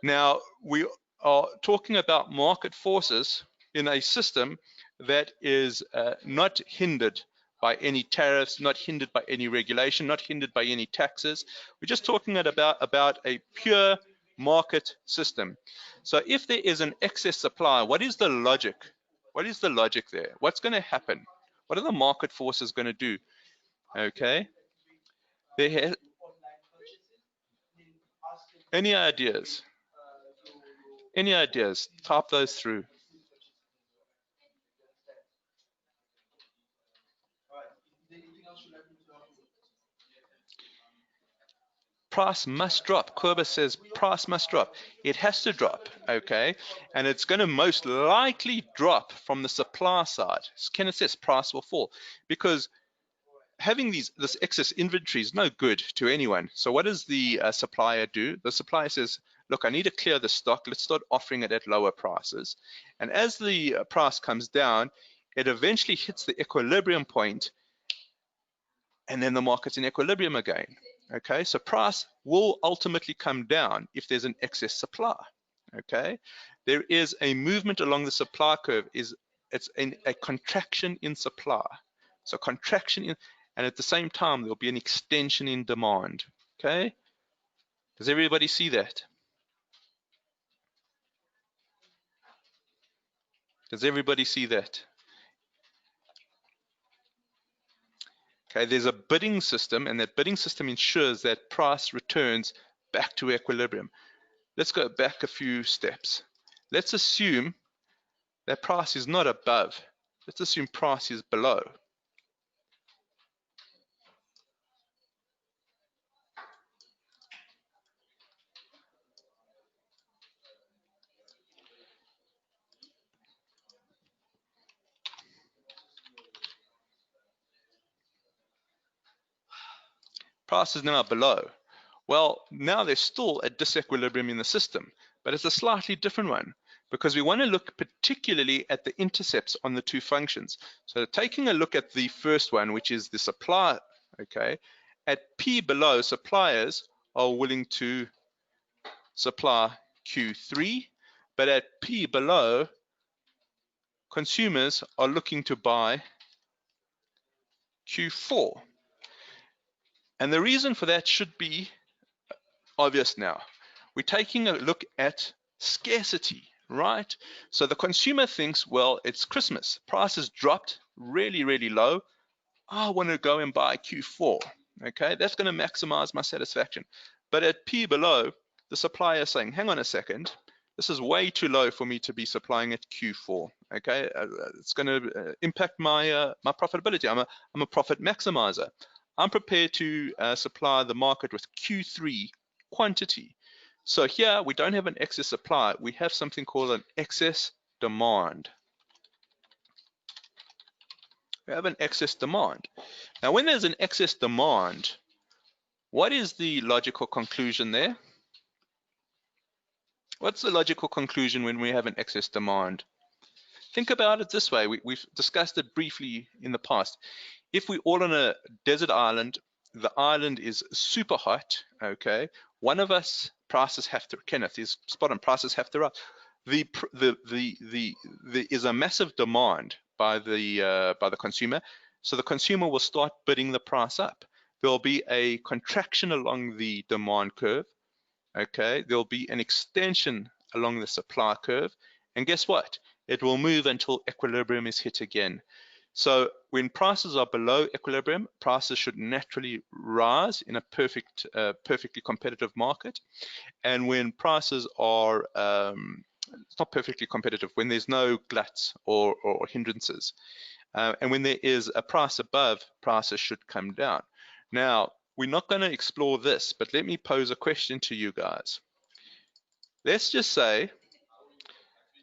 Now, we are talking about market forces in a system that is not hindered by any tariffs, not hindered by any regulation, not hindered by any taxes. We're just talking about a pure market system. So if there is an excess supply, what is the logic? What is the logic there? What's going to happen? What are the market forces going to do? Okay. Any ideas? Any ideas? Type those through. Price must drop. Korba says price must drop. It has to drop, okay? And it's going to most likely drop from the supply side. Kenneth says price will fall because having this excess inventory is no good to anyone. So what does the supplier do? The supplier says, look, I need to clear the stock. Let's start offering it at lower prices. And as the price comes down, it eventually hits the equilibrium point, and then the market's in equilibrium again. Okay, so price will ultimately come down if there's an excess supply. Okay, there is a movement along the supply curve. It's a contraction in supply. So contraction in, and at the same time there'll be an extension in demand. Okay, does everybody see that? Does everybody see that? Okay, there's a bidding system, and that bidding system ensures that price returns back to equilibrium. Let's go back a few steps. Let's assume that price is not above. Let's assume price is below. Price is now below. Well, now there's still a disequilibrium in the system, but it's a slightly different one because we want to look particularly at the intercepts on the two functions. So taking a look at the first one, which is the supply, okay, at P below, suppliers are willing to supply Q3, but at P below, consumers are looking to buy Q4. And the reason for that should be obvious now. We're taking a look at scarcity, right? So the consumer thinks, well, it's Christmas. Prices dropped really, really low. I want to go and buy Q4. Okay, that's going to maximize my satisfaction. But at P below, the supplier is saying, hang on a second, this is way too low for me to be supplying at Q4. Okay, it's going to impact my my profitability. I'm a profit maximizer. I'm prepared to supply the market with Q3 quantity. So here we don't have an excess supply. We have something called an excess demand. We have an excess demand. Now, when there's an excess demand, what is the logical conclusion there? What's the logical conclusion when we have an excess demand? Think about it this way. We've discussed it briefly in the past. If we're all on a desert island, the island is super hot, okay? One of us, prices have to, Kenneth is spot on, prices have to rise. There is a massive demand, by the consumer. So the consumer will start bidding the price up. There'll be a contraction along the demand curve. Okay, there'll be an extension along the supply curve, and guess what? It will move until equilibrium is hit again. So when prices are below equilibrium, prices should naturally rise in a perfectly competitive market. And when prices are it's not perfectly competitive, when there's no gluts or hindrances, and when there is a price above, prices should come down. Now, we're not going to explore this, but let me pose a question to you guys. Let's just say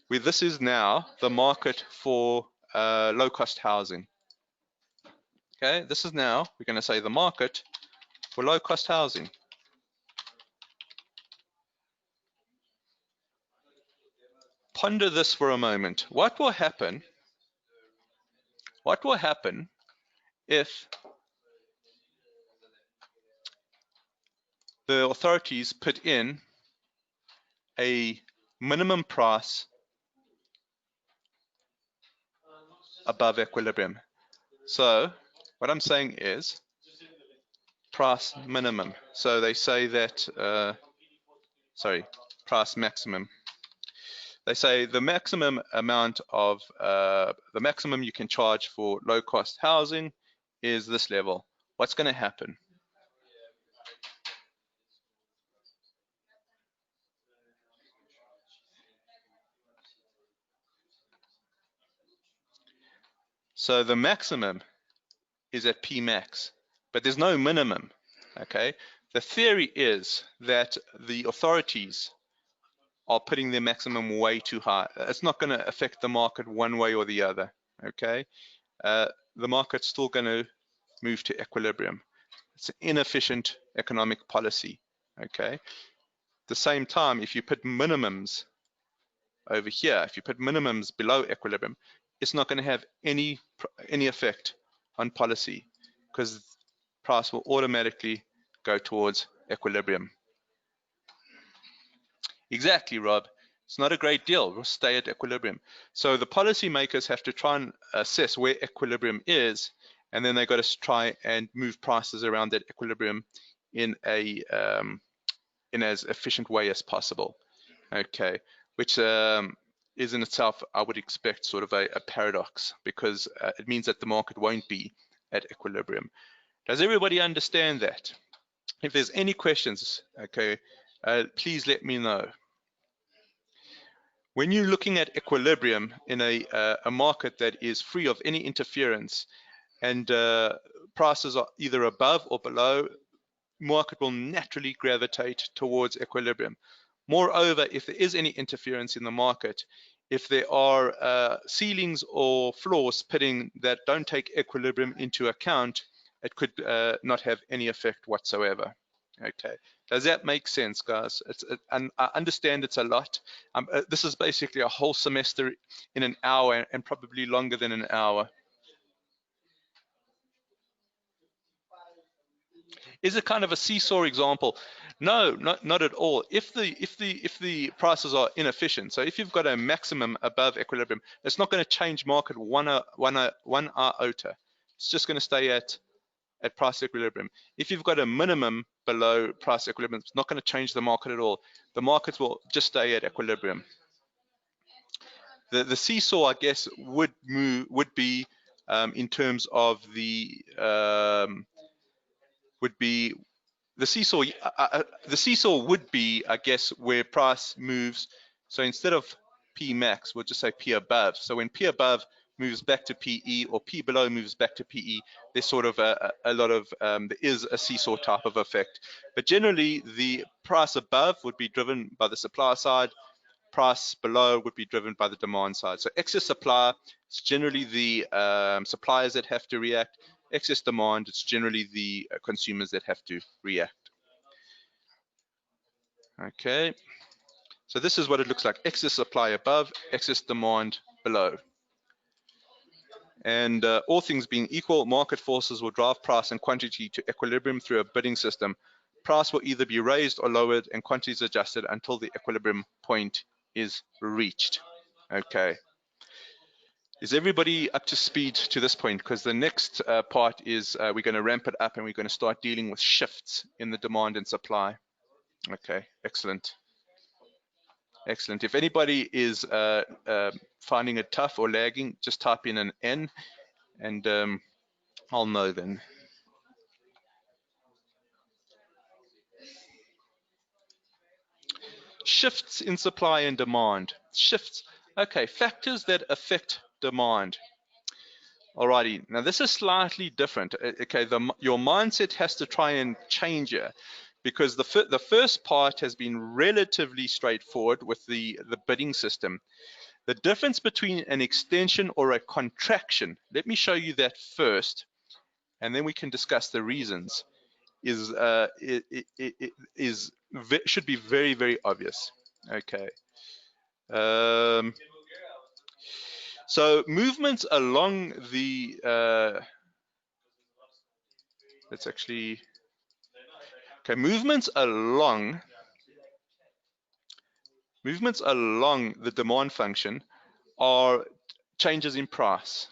this is now the market for low-cost housing. Okay, this is now, we're going to say the market for low-cost housing. Ponder this for a moment. What will happen? What will happen if the authorities put in a minimum price above equilibrium? So what I'm saying is price minimum. So they say that, price maximum. They say the maximum amount of, the maximum you can charge for low cost housing is this level. What's going to happen? So the maximum is at P max, but there's no minimum, okay? The theory is that the authorities are putting their maximum way too high. It's not going to affect the market one way or the other, okay? The market's still going to move to equilibrium. It's an inefficient economic policy, okay? At the same time, if you put minimums over here, if you put minimums below equilibrium, it's not going to have any effect on policy, because price will automatically go towards equilibrium. Exactly, Rob. It's not a great deal. We'll stay at equilibrium. So the policymakers have to try and assess where equilibrium is, and then they've got to try and move prices around that equilibrium in as efficient way as possible. Okay, which is in itself, I would expect, sort of a paradox, because it means that the market won't be at equilibrium. Does everybody understand that? If there's any questions, okay, please let me know. When you're looking at equilibrium in a market that is free of any interference, and prices are either above or below, market will naturally gravitate towards equilibrium. Moreover, if there is any interference in the market, if there are ceilings or floors pitting that don't take equilibrium into account, it could not have any effect whatsoever. Okay, does that make sense, guys? And I understand it's a lot. This is basically a whole semester in an hour, and probably longer than an hour. Is it kind of a seesaw example? No, not at all. If the prices are inefficient, so if you've got a maximum above equilibrium, it's not going to change market one iota. It's just going to stay at price equilibrium. If you've got a minimum below price equilibrium, it's not going to change the market at all. The markets will just stay at equilibrium. The seesaw, I guess, would be in terms of the the seesaw would be, I guess, where price moves. So instead of P max, we'll just say P above. So when P above moves back to PE, or P below moves back to PE, there's sort of a lot of, there is a seesaw type of effect. But generally, the price above would be driven by the supply side, price below would be driven by the demand side. So excess supply, it's generally the suppliers that have to react. Excess demand, it's generally the consumers that have to react. Okay, so this is what it looks like. Excess supply above, excess demand below. And all things being equal, market forces will drive price and quantity to equilibrium through a bidding system. Price will either be raised or lowered, and quantities adjusted until the equilibrium point is reached. Okay. Is everybody up to speed to this point? Because the next part is we're going to ramp it up and we're going to start dealing with shifts in the demand and supply. Okay, excellent. Excellent. If anybody is finding it tough or lagging, just type in an N and I'll know then. Shifts in supply and demand. Shifts. Okay, factors that affect demand. Alrighty, now this is slightly different. Okay, your mindset has to try and change here, because the first part has been relatively straightforward with the bidding system. The difference between an extension or a contraction, let me show you that first, and then we can discuss the reasons, should be very, very obvious. Okay. So movements along the let's actually movements along the demand function are changes in price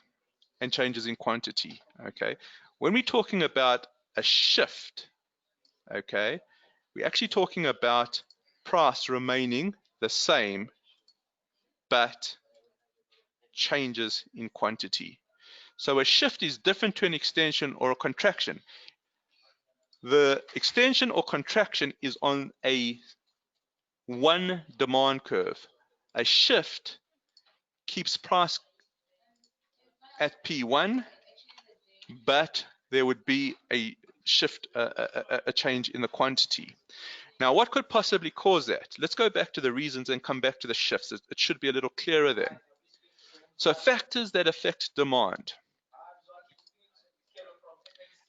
and changes in quantity. Okay, when we're talking about a shift, okay, we're actually talking about price remaining the same but changes in quantity. So a shift is different to an extension or a contraction. The extension or contraction is on a one demand curve. A shift keeps price at P1, but there would be a shift, a change in the quantity. Now, what could possibly cause that? Let's go back to the reasons and come back to the shifts. It should be a little clearer then. So factors that affect demand.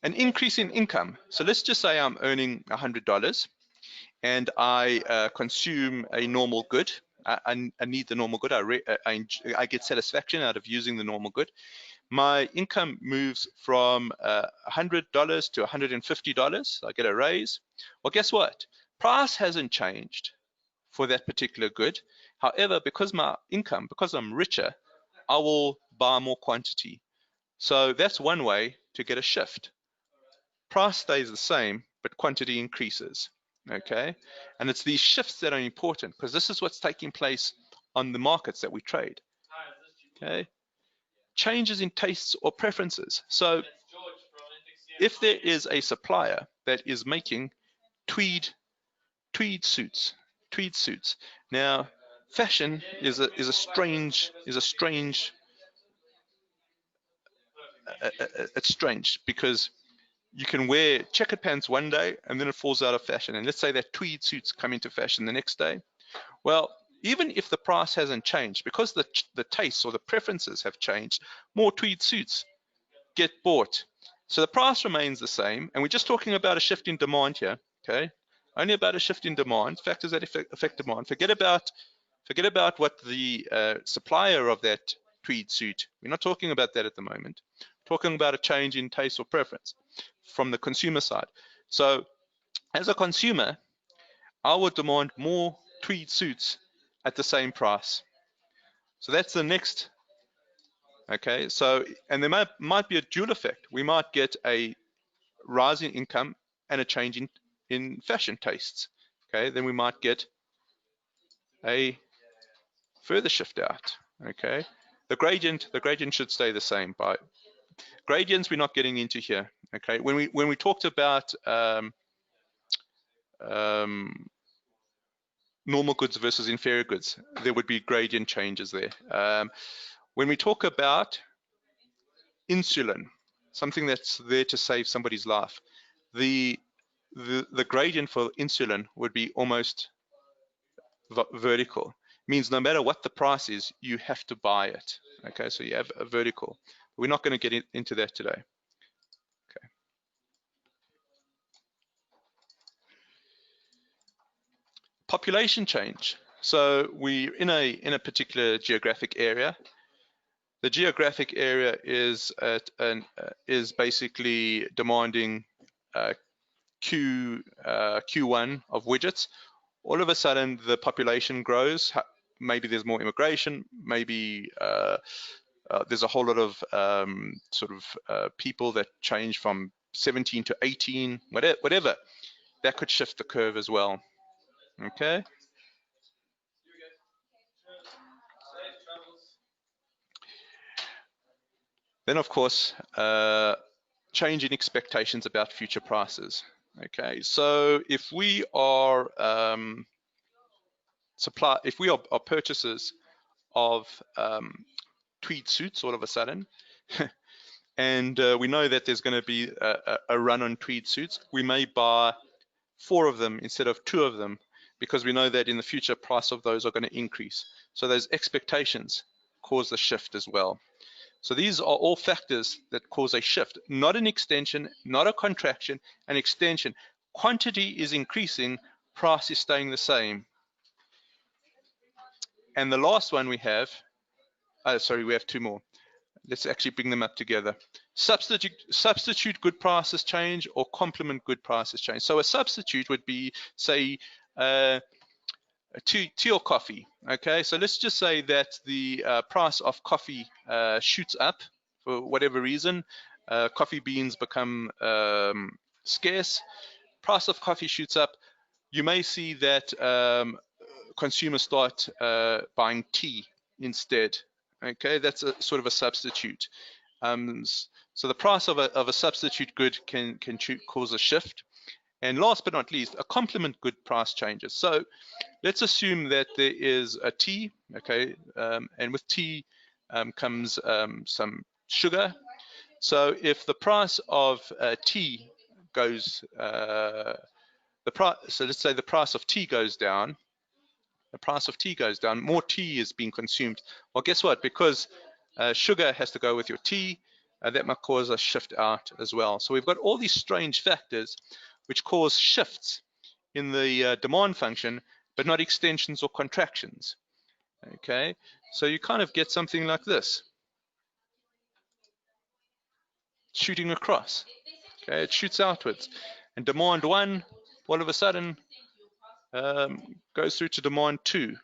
An increase in income. So let's just say I'm earning $100 and I consume a normal good. I need the normal good. I get satisfaction out of using the normal good. My income moves from $100 to $150. I get a raise. Well, guess what? Price hasn't changed for that particular good. However, because my income, because I'm richer, I will buy more quantity. So that's one way to get a shift. Price stays the same, but quantity increases. Okay, and it's these shifts that are important, because this is what's taking place on the markets that we trade. Okay, changes in tastes or preferences. So if there is a supplier that is making tweed suits. Now, fashion is a strange. It's strange because you can wear checkered pants one day and then it falls out of fashion. And let's say that tweed suits come into fashion the next day. Well, even if the price hasn't changed, because the tastes or the preferences have changed, more tweed suits get bought. So the price remains the same, and we're just talking about a shift in demand here. Okay, only about a shift in demand, factors that affect demand. Forget about what the supplier of that tweed suit. We're not talking about that at the moment. We're talking about a change in taste or preference from the consumer side. So as a consumer, I would demand more tweed suits at the same price. So that's the next. Okay, so, and there might be a dual effect. We might get a rise in income and a change in fashion tastes. Okay, then we might get a further shift out. Okay, the gradient should stay the same. By gradients, we're not getting into here. Okay, when we talked about normal goods versus inferior goods, there would be gradient changes there. When we talk about insulin, something that's there to save somebody's life, the gradient for insulin would be almost vertical. Means no matter what the price is, you have to buy it. Okay, so you have a vertical. We're not going to get into that today. Okay. Population change. So we're in a particular geographic area. The geographic area is basically demanding Q1 of widgets. All of a sudden, the population grows. Maybe there's more immigration. Maybe there's a whole lot of people that change from 17 to 18, whatever, that could shift the curve as well. Okay. Then, of course, change in expectations about future prices. Okay, so if we are purchasers of tweed suits all of a sudden, and we know that there's going to be a run on tweed suits, we may buy 4 of them instead of 2 of them, because we know that in the future price of those are going to increase. So those expectations cause the shift as well. So these are all factors that cause a shift, not an extension, not a contraction, an extension. Quantity is increasing, price is staying the same. And the last one we have, we have 2 more. Let's actually bring them up together. Substitute good prices change or complement good prices change. So a substitute would be, say, tea or coffee. Okay, so let's just say that the price of coffee shoots up for whatever reason. Coffee beans become scarce. Price of coffee shoots up. You may see that consumers start buying tea instead. Okay, that's a sort of a substitute. So the price of a substitute good can cause a shift. And last but not least, a complement good price changes. So let's assume that there is a tea, okay, and with tea comes some sugar. So if the price of tea goes, so let's say the price of tea goes down, more tea is being consumed. Well, guess what? Because sugar has to go with your tea, that might cause a shift out as well. So we've got all these strange factors which cause shifts in the demand function, but not extensions or contractions. Okay, so you kind of get something like this, shooting across. Okay, it shoots outwards, and demand 1 all of a sudden goes through to demand 2.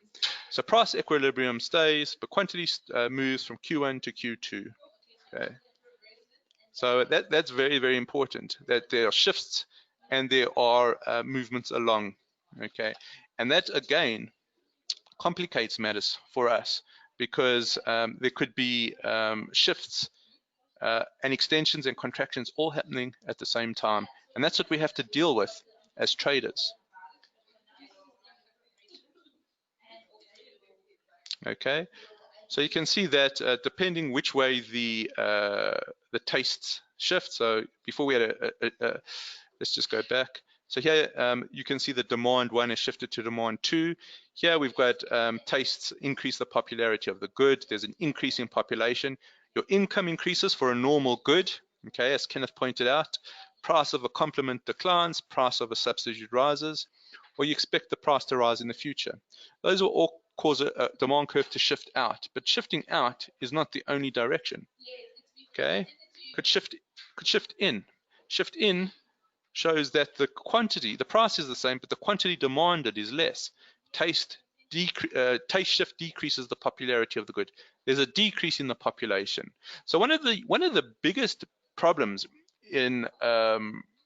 So price equilibrium stays, but quantity moves from Q1 to Q2. Okay, so that's very, very important, that there are shifts and there are movements along. Okay, and that again complicates matters for us, because there could be shifts and extensions and contractions all happening at the same time, and that's what we have to deal with as traders. Okay, so you can see that depending which way the tastes shift. So before we had let's just go back. So here you can see the demand 1 is shifted to demand 2. Here we've got tastes increase the popularity of the good. There's an increase in population. Your income increases for a normal good, okay, as Kenneth pointed out. Price of a complement declines, price of a substitute rises, or you expect the price to rise in the future. Those will all cause a demand curve to shift out, but shifting out is not the only direction. Okay, could shift in. Shift in shows that the quantity, the price is the same, but the quantity demanded is less. Taste shift decreases the popularity of the good. There's a decrease in the population. So one of the biggest problems in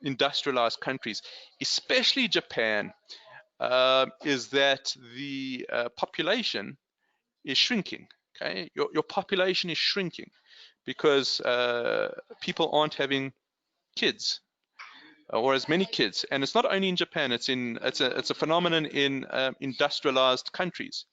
industrialized countries, especially Japan, is that the population is shrinking. Okay, your population is shrinking because people aren't having kids or as many kids, and it's not only in Japan. It's a phenomenon in industrialized countries.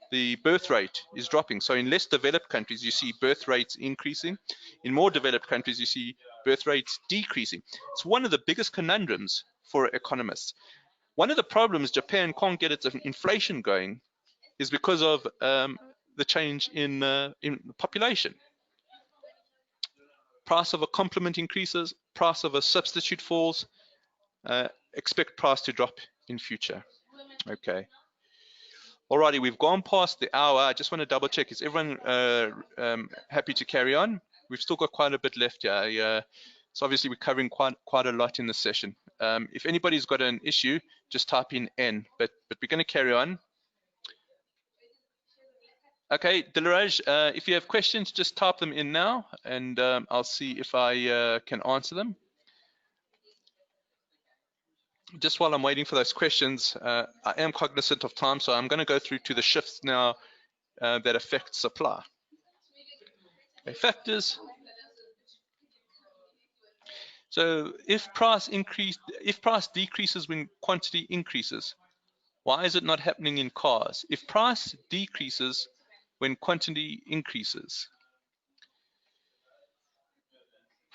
The birth rate is dropping. So in less developed countries, you see birth rates increasing. In more developed countries, you see birth rates decreasing. It's one of the biggest conundrums for economists. One of the problems Japan can't get its inflation going is because of the change in population. Price of a complement increases, price of a substitute falls, expect price to drop in future. Okay. Alrighty, we've gone past the hour. I just want to double check. Is everyone happy to carry on? We've still got quite a bit left here. So obviously we're covering quite a lot in this session. If anybody's got an issue, just type in N, but we're going to carry on. Okay, Dilaraj, if you have questions, just type them in now, and I'll see if I can answer them. Just while I'm waiting for those questions, I am cognizant of time, so I'm going to go through to the shifts now that affect supply. Okay, factors. So if price decreases when quantity increases, why is it not happening in cars? If price decreases when quantity increases,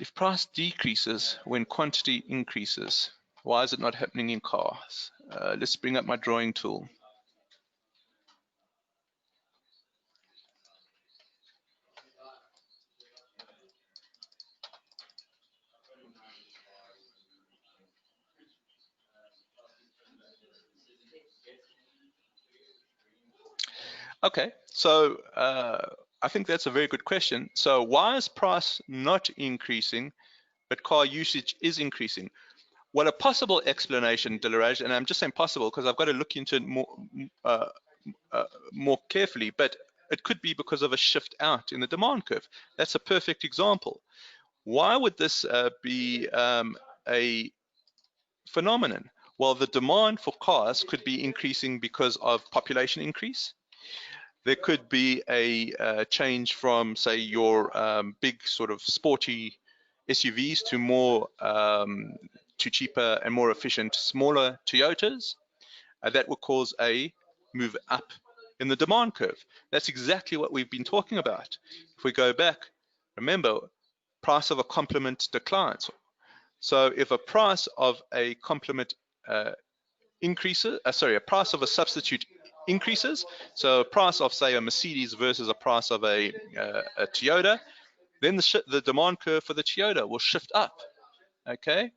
if price decreases when quantity increases, why is it not happening in cars? Let's bring up my drawing tool. Okay, so I think that's a very good question. So why is price not increasing, but car usage is increasing? Well, a possible explanation, Dilaraj, and I'm just saying possible because I've got to look into it more carefully, but it could be because of a shift out in the demand curve. That's a perfect example. Why would this be a phenomenon? Well, the demand for cars could be increasing because of population increase. There could be a change from, say, your big sort of sporty SUVs to more to cheaper and more efficient smaller Toyotas. That will cause a move up in the demand curve. That's exactly what we've been talking about. If we go back, remember, price of a complement declines. So if a price of a complement increases, a price of a substitute increases, so a price of, say, a Mercedes versus a price of a Toyota, then the demand curve for the Toyota will shift up. Okay,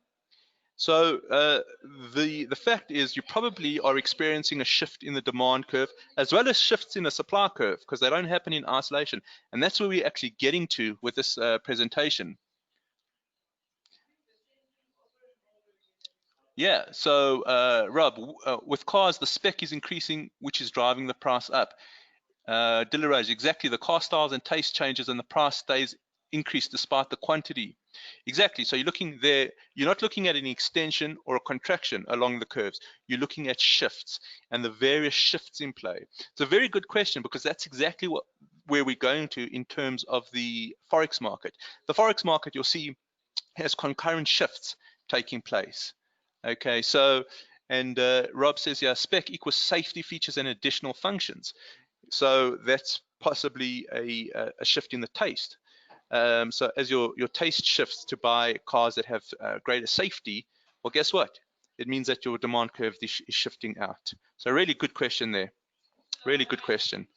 so the fact is you probably are experiencing a shift in the demand curve as well as shifts in the supply curve because they don't happen in isolation, and that's where we're actually getting to with this presentation. Yeah, so Rob, with cars, the spec is increasing, which is driving the price up. Dilaraj, exactly. The car styles and taste changes and the price stays increased despite the quantity. Exactly. So you're looking there, you're not looking at an extension or a contraction along the curves. You're looking at shifts and the various shifts in play. It's a very good question because that's exactly where we're going to in terms of the Forex market. The Forex market, you'll see, has concurrent shifts taking place. Okay, so, and Rob says, yeah, spec equals safety features and additional functions. So that's possibly a shift in the taste. So as your taste shifts to buy cars that have greater safety, well, guess what? It means that your demand curve is shifting out. So really good question there. Really good question.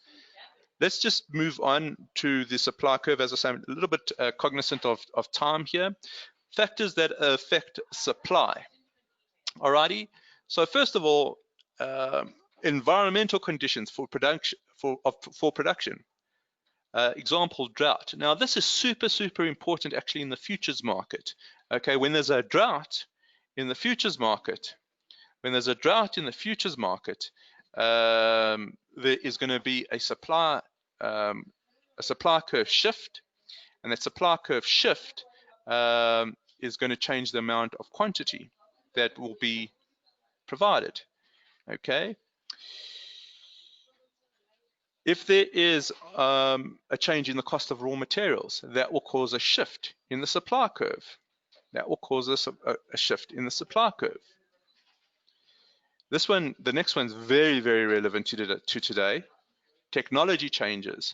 Let's just move on to the supply curve. As I say, I'm a little bit cognizant of time here. Factors that affect supply. Alrighty. So first of all, environmental conditions for production. Example, drought. Now this is super important actually in the futures market. Okay, when there's a drought in the futures market, there is going to be a supply curve shift, and that supply curve shift is going to change the amount of quantity that will be provided. Okay. If there is a change in the cost of raw materials, that will cause a shift in the supply curve. That will cause a shift in the supply curve. This one, the next one's very relevant to today. Technology changes.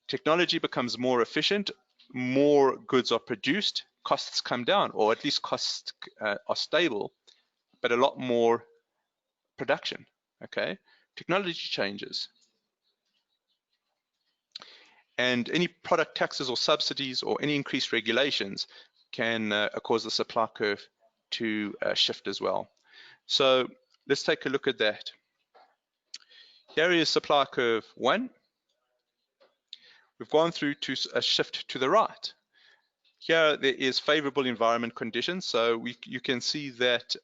Technology becomes more efficient, more goods are produced, costs come down, or at least costs are stable, but a lot more production. Okay, technology changes. And any product taxes or subsidies or any increased regulations can cause the supply curve to shift as well. So let's take a look at that. Here is supply curve 1. We've gone through to a shift to the right. Here there is favorable environment conditions. So you can see that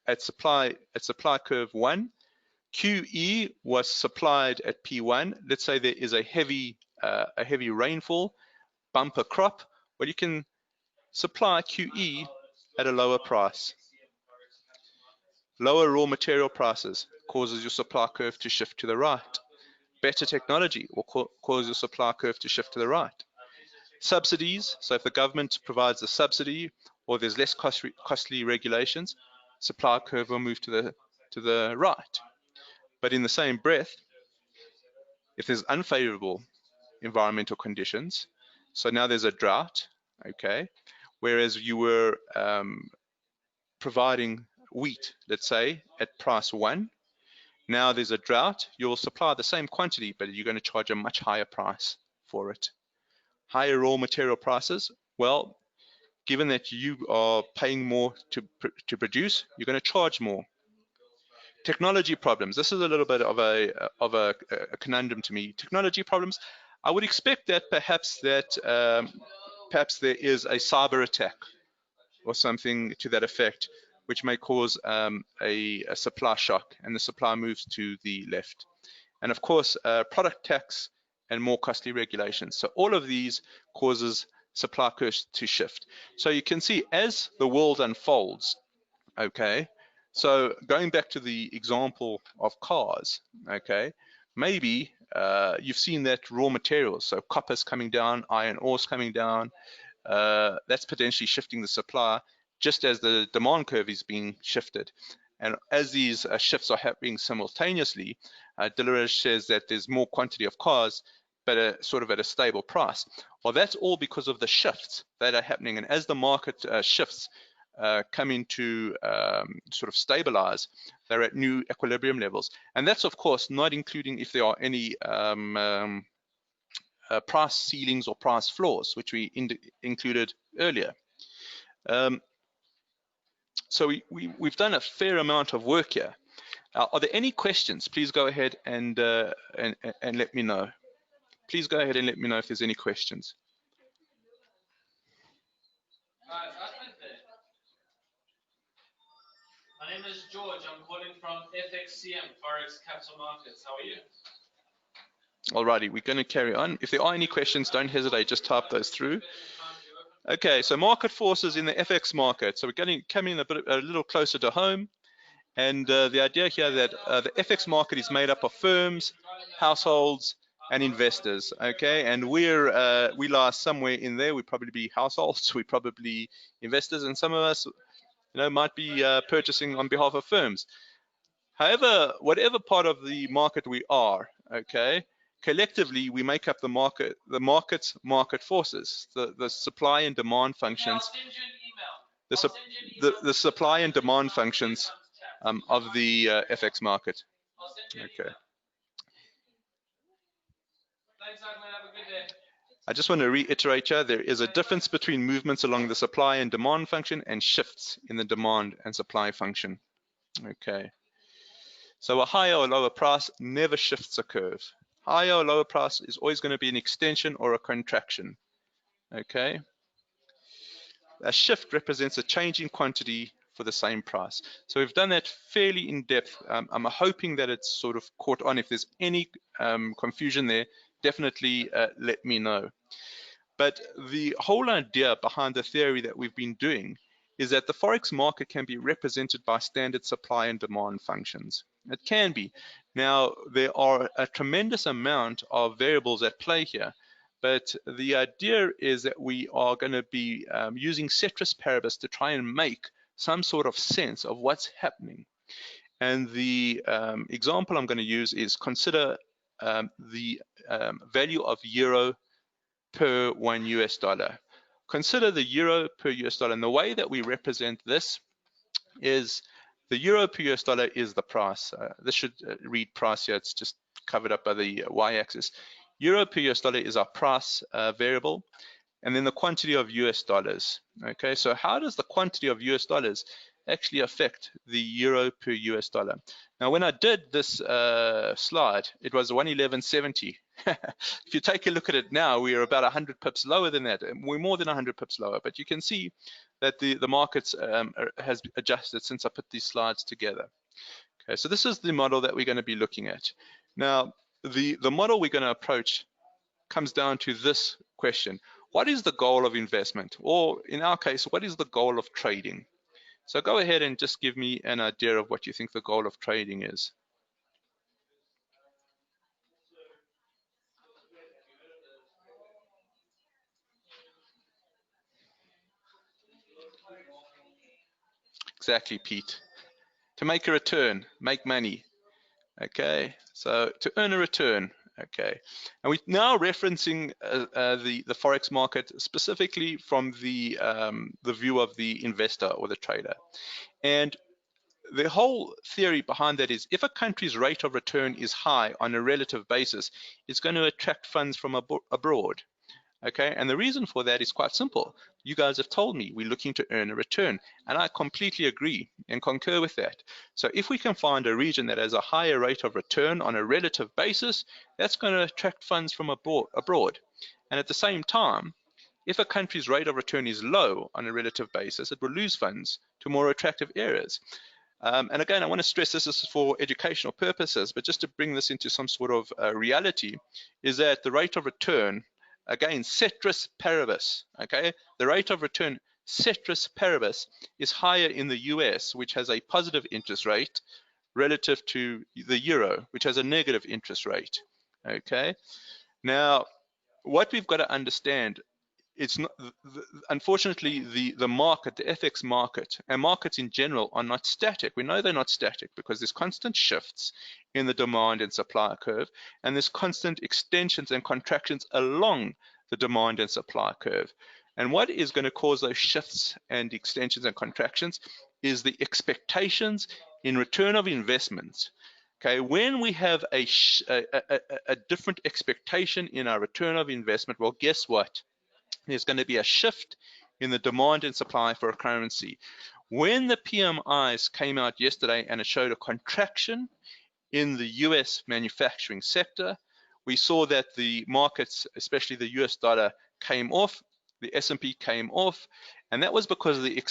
at supply curve 1, QE was supplied at P1. Let's say there is a heavy rainfall, bumper crop. Well, you can supply QE at a lower price. Lower raw material prices causes your supply curve to shift to the right. Better technology will cause your supply curve to shift to the right. Subsidies, so if the government provides a subsidy or there's less costly regulations, supply curve will move to the right. But in the same breath, if there's unfavorable environmental conditions, so now there's a drought, okay, whereas you were providing wheat, let's say, at price 1, now there's a drought, you'll supply the same quantity, but you're going to charge a much higher price for it. Higher raw material prices, well, given that you are paying more to produce, you're going to charge more. Technology problems. This is a little bit of a conundrum to me. Technology problems. I would expect that perhaps there is a cyber attack or something to that effect, which may cause a supply shock and the supply moves to the left. And of course, product tax and more costly regulations. So all of these causes supply curves to shift. So you can see as the world unfolds, okay, so going back to the example of cars, okay, maybe you've seen that raw materials, so copper's coming down, iron ore's coming down, that's potentially shifting the supply just as the demand curve is being shifted. And as these shifts are happening simultaneously, Deleuze says that there's more quantity of cars, but sort of at a stable price. Well, that's all because of the shifts that are happening. And as the market shifts come into sort of stabilize, they're at new equilibrium levels. And that's, of course, not including if there are any price ceilings or price floors, which we included earlier. So we've done a fair amount of work here. Are there any questions? Please go ahead and let me know. Please go ahead and let me know if there's any questions. My name is George. I'm calling from FXCM, Forex Capital Markets. How are you? Alrighty, we're going to carry on. If there are any questions, don't hesitate, just type those through. Okay, so market forces in the FX market. So we're coming a little closer to home. And the idea here that the FX market is made up of firms, households, and investors. Okay, and we lie somewhere in there. We probably be households, we probably investors, and some of us, might be purchasing on behalf of firms. However, whatever part of the market we are, okay, collectively we make up the market's market forces, the supply and demand functions. The supply and demand functions of the FX market. Okay. Thanks, Ahmed. Have a good day. I just want to reiterate here, there is a difference between movements along the supply and demand function and shifts in the demand and supply function. Okay. So a higher or lower price never shifts a curve. Higher or lower price is always going to be an extension or a contraction. Okay. A shift represents a change in quantity for the same price. So we've done that fairly in depth. I'm hoping that it's sort of caught on. If there's any confusion there, definitely let me know. But the whole idea behind the theory that we've been doing is that the Forex market can be represented by standard supply and demand functions. It can be. Now, there are a tremendous amount of variables at play here, but the idea is that we are going to be using Ceteris Paribus to try and make some sort of sense of what's happening. And the example I'm going to use is consider the value of euro per $1 US. Consider the euro per US dollar, and the way that we represent this is the euro per US dollar is the price. This should read price here, it's just covered up by the y-axis. Euro per US dollar is our price variable, and then the quantity of US dollars. Okay, so how does the quantity of US dollars actually affect the euro per US dollar? Now, when I did this slide, it was 111.70. If you take a look at it now, we are about 100 pips lower than that. We're more than 100 pips lower, but you can see that the markets has adjusted since I put these slides together. Okay, so this is the model that we're going to be looking at. Now, the model we're going to approach comes down to this question. What is the goal of investment? Or in our case, what is the goal of trading? So go ahead and just give me an idea of what you think the goal of trading is. Exactly, Pete. To make a return, make money. Okay, so to earn a return. Okay, and we're now referencing the forex market specifically from the view of the investor or the trader. And the whole theory behind that is if a country's rate of return is high on a relative basis, it's going to attract funds from abroad. Okay, and the reason for that is quite simple. You guys have told me we're looking to earn a return, and I completely agree and concur with that. So if we can find a region that has a higher rate of return on a relative basis, that's going to attract funds from abroad. And at the same time, if a country's rate of return is low on a relative basis, it will lose funds to more attractive areas. And again, I want to stress this is for educational purposes, but just to bring this into some sort of reality, is that the rate of return, again, Ceteris Paribus, okay? The rate of return, Ceteris Paribus, is higher in the US, which has a positive interest rate, relative to the euro, which has a negative interest rate, okay? Now, what we've got to understand, it's not, unfortunately, the market, the FX market, and markets in general are not static. We know they're not static because there's constant shifts in the demand and supply curve, and there's constant extensions and contractions along the demand and supply curve. And what is going to cause those shifts and extensions and contractions is the expectations in return of investments. Okay, when we have a different expectation in our return of investment, well, guess what? There's going to be a shift in the demand and supply for a currency. When the PMIs came out yesterday and it showed a contraction in the US manufacturing sector, we saw that the markets, especially the US dollar, came off, the S&P came off, and that was because of the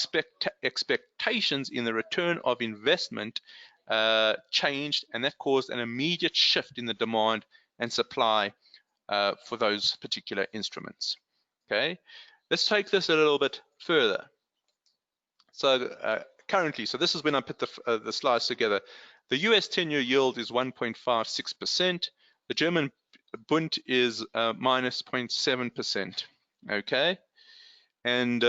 expectations in the return of investment changed, and that caused an immediate shift in the demand and supply for those particular instruments. Okay, let's take this a little bit further. So currently, so this is when I put the slides together. The US 10-year yield is 1.56%. The German Bund is minus 0.7%. Okay, and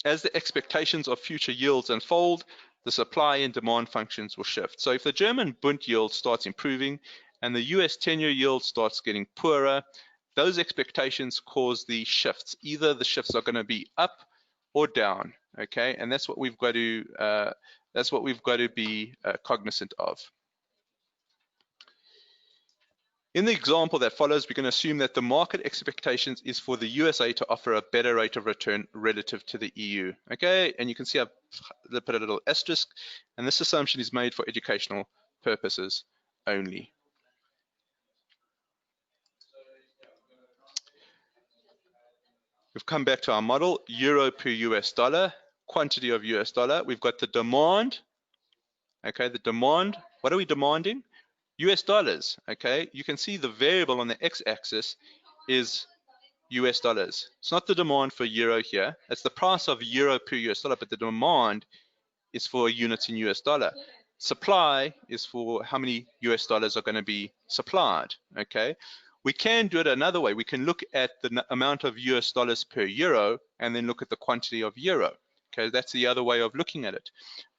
as the expectations of future yields unfold, the supply and demand functions will shift. So if the German Bund yield starts improving and the US 10-year yield starts getting poorer, those expectations cause the shifts. Either the shifts are going to be up or down, okay? And that's what we've got to be cognizant of. In the example that follows, we're going to assume that the market expectations is for the USA to offer a better rate of return relative to the EU, okay? And you can see I've put a little asterisk, and this assumption is made for educational purposes only. We've come back to our model, euro per US dollar, quantity of US dollar. We've got the demand, okay, the demand. What are we demanding? US dollars, okay? You can see the variable on the x-axis is US dollars. It's not the demand for euro here. It's the price of euro per US dollar, but the demand is for units in US dollar. Supply is for how many US dollars are going to be supplied, okay? We can do it another way. We can look at the amount of US dollars per euro and then look at the quantity of euro. Okay, that's the other way of looking at it.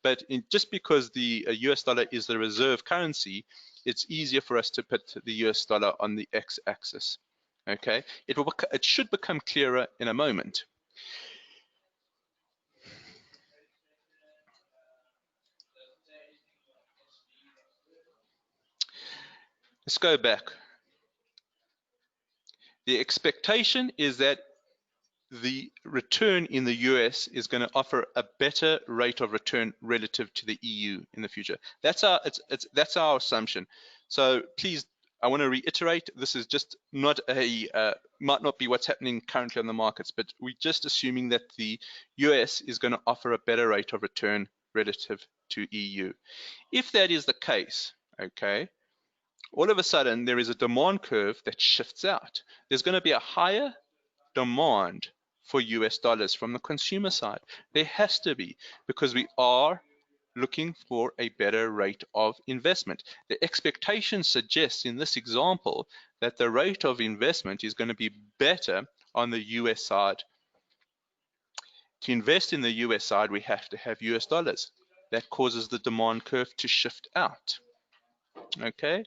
But just because the US dollar is the reserve currency, it's easier for us to put the US dollar on the x-axis. Okay, it should become clearer in a moment. Let's go back. The expectation is that the return in the US is going to offer a better rate of return relative to the EU in the future. That's our assumption. So please, I want to reiterate, this is just not might not be what's happening currently on the markets, but we're just assuming that the US is going to offer a better rate of return relative to EU. If that is the case, okay, all of a sudden there is a demand curve that shifts out. There's going to be a higher demand for US dollars from the consumer side. There has to be, because we are looking for a better rate of investment. The expectation suggests in this example that the rate of investment is going to be better on the US side. To invest in the US side, we have to have US dollars. That causes the demand curve to shift out. Okay?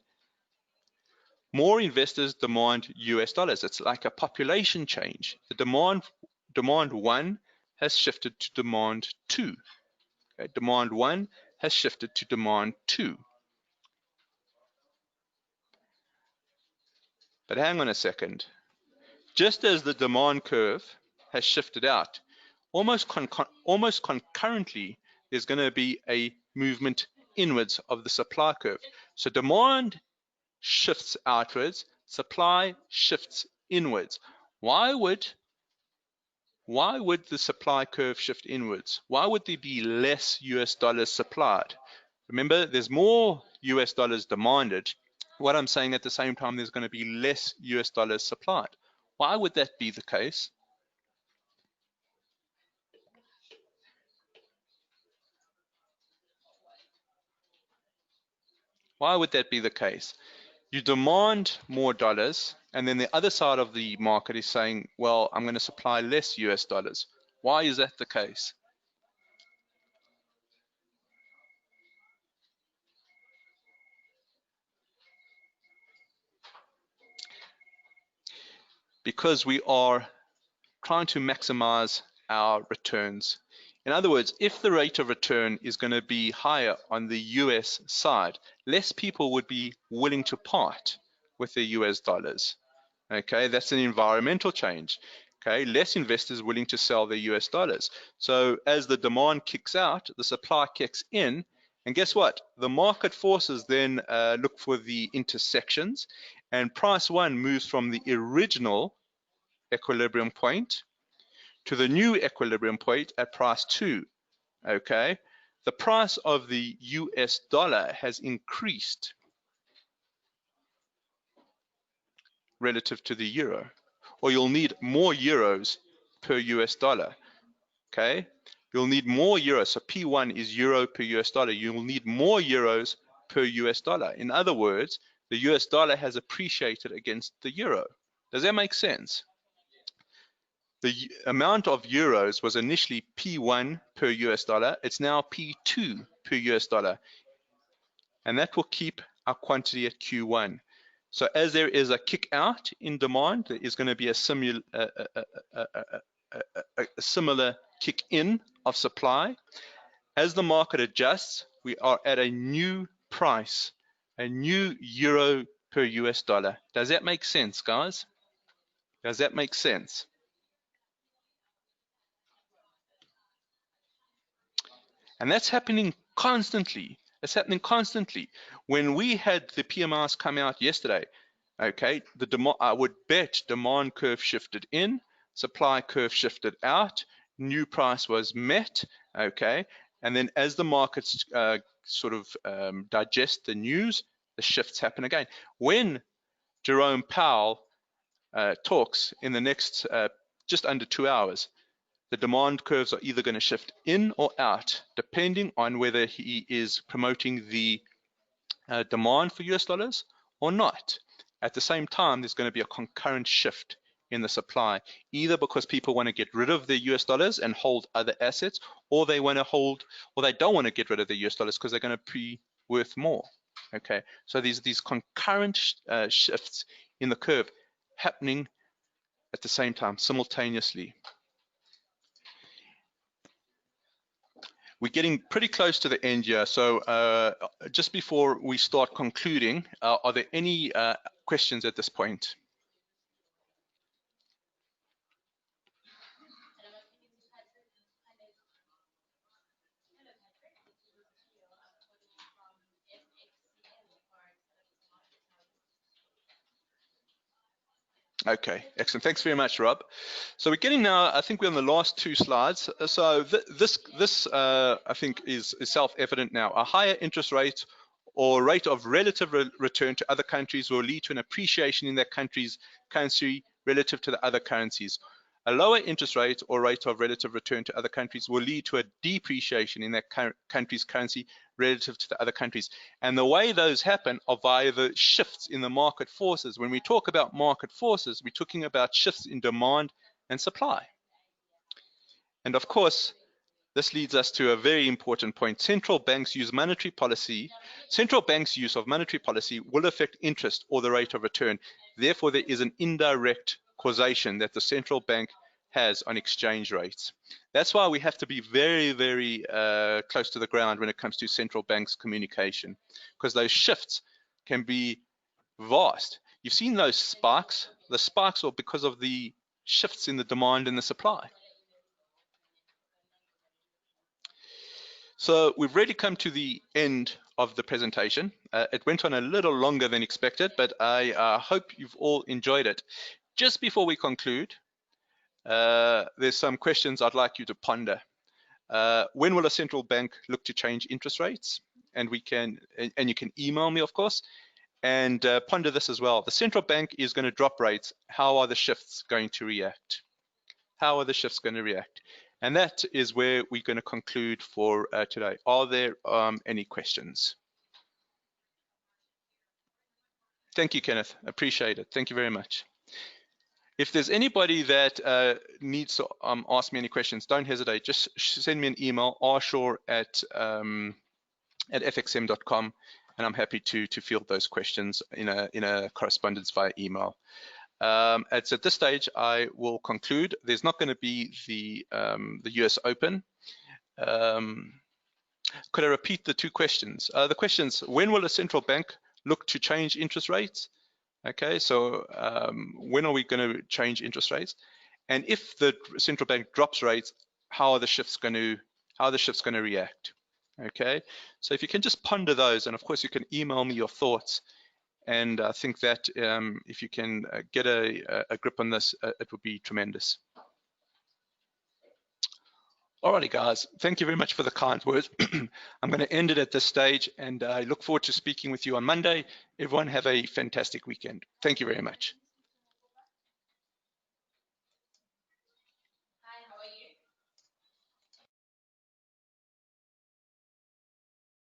More investors demand US dollars. It's like a population change. The demand one has shifted to demand two. Okay? Demand one has shifted to demand two. But hang on a second. Just as the demand curve has shifted out, almost concurrently, there's going to be a movement inwards of the supply curve. So demand shifts outwards, supply shifts inwards. Why would the supply curve shift inwards? Why would there be less US dollars supplied? Remember, there's more US dollars demanded. What I'm saying at the same time, there's going to be less US dollars supplied. Why would that be the case? Why would that be the case? You demand more dollars, and then the other side of the market is saying, well, I'm going to supply less US dollars. Why is that the case? Because we are trying to maximize our returns. In other words, if the rate of return is going to be higher on the US side, less people would be willing to part with their US dollars. Okay, that's an environmental change. Okay, less investors willing to sell their US dollars. So as the demand kicks out, the supply kicks in, and guess what? The market forces then look for the intersections, and price one moves from the original equilibrium point to the new equilibrium point at price two. Okay, the price of the US dollar has increased relative to the euro, or you'll need more euros per US dollar. Okay, you'll need more euros. So P1 is euro per US dollar. You'll need more euros per US dollar. In other words, the US dollar has appreciated against the euro. Does that make sense? The amount of euros was initially P1 per US dollar. It's now P2 per US dollar. And that will keep our quantity at Q1. So as there is a kick out in demand, there is going to be a similar kick in of supply. As the market adjusts, we are at a new price, a new euro per US dollar. Does that make sense, guys? Does that make sense? And that's happening constantly. It's happening constantly. When we had the PMIs come out yesterday, okay, I would bet demand curve shifted in, supply curve shifted out, new price was met, okay, and then as the markets digest the news, the shifts happen again. When Jerome Powell talks in the next just under 2 hours, the demand curves are either going to shift in or out, depending on whether he is promoting the demand for US dollars or not. At the same time, there's going to be a concurrent shift in the supply, either because people want to get rid of their US dollars and hold other assets, or they want to hold, or they don't want to get rid of the US dollars because they're going to be worth more. Okay, so these concurrent shifts in the curve happening at the same time, simultaneously. We're getting pretty close to the end here, so just before we start concluding, are there any questions at this point? Okay, excellent. Thanks very much, Rob. So we're getting now, I think we're on the last two slides. So this I think is self-evident now. A higher interest rate or rate of relative return to other countries will lead to an appreciation in that country's currency relative to the other currencies. A lower interest rate or rate of relative return to other countries will lead to a depreciation in that country's currency relative to the other countries. And the way those happen are via the shifts in the market forces. When we talk about market forces, we're talking about shifts in demand and supply. And of course, this leads us to a very important point. Central banks' use of monetary policy will affect interest or the rate of return. Therefore, there is an indirect causation that the central bank has on exchange rates. That's why we have to be very, very close to the ground when it comes to central banks' communication, because those shifts can be vast. You've seen those spikes. The spikes are because of the shifts in the demand and the supply. So we've really come to the end of the presentation. It went on a little longer than expected, but I hope you've all enjoyed it. Just before we conclude, there's some questions I'd like you to ponder. When will a central bank look to change interest rates? And you can email me, of course, and ponder this as well. The central bank is going to drop rates. How are the shifts going to react? How are the shifts going to react? And that is where we're going to conclude for today. Are there any questions? Thank you, Kenneth. Appreciate it. Thank you very much. If there's anybody that needs to ask me any questions, don't hesitate. Just send me an email, rshore@fxcm.com, and I'm happy to field those questions in a correspondence via email. At this stage, I will conclude. There's not going to be the US Open. Could I repeat the two questions? The questions: when will a central bank look to change interest rates? Okay, so when are we going to change interest rates? And if the central bank drops rates, how are the shifts going to react? Okay, so if you can just ponder those, and of course you can email me your thoughts. And I think that if you can get a grip on this, it would be tremendous. Alrighty, guys, thank you very much for the kind words. I'm going to end it at this stage, and I look forward to speaking with you on Monday. Everyone have a fantastic weekend. Thank you very much.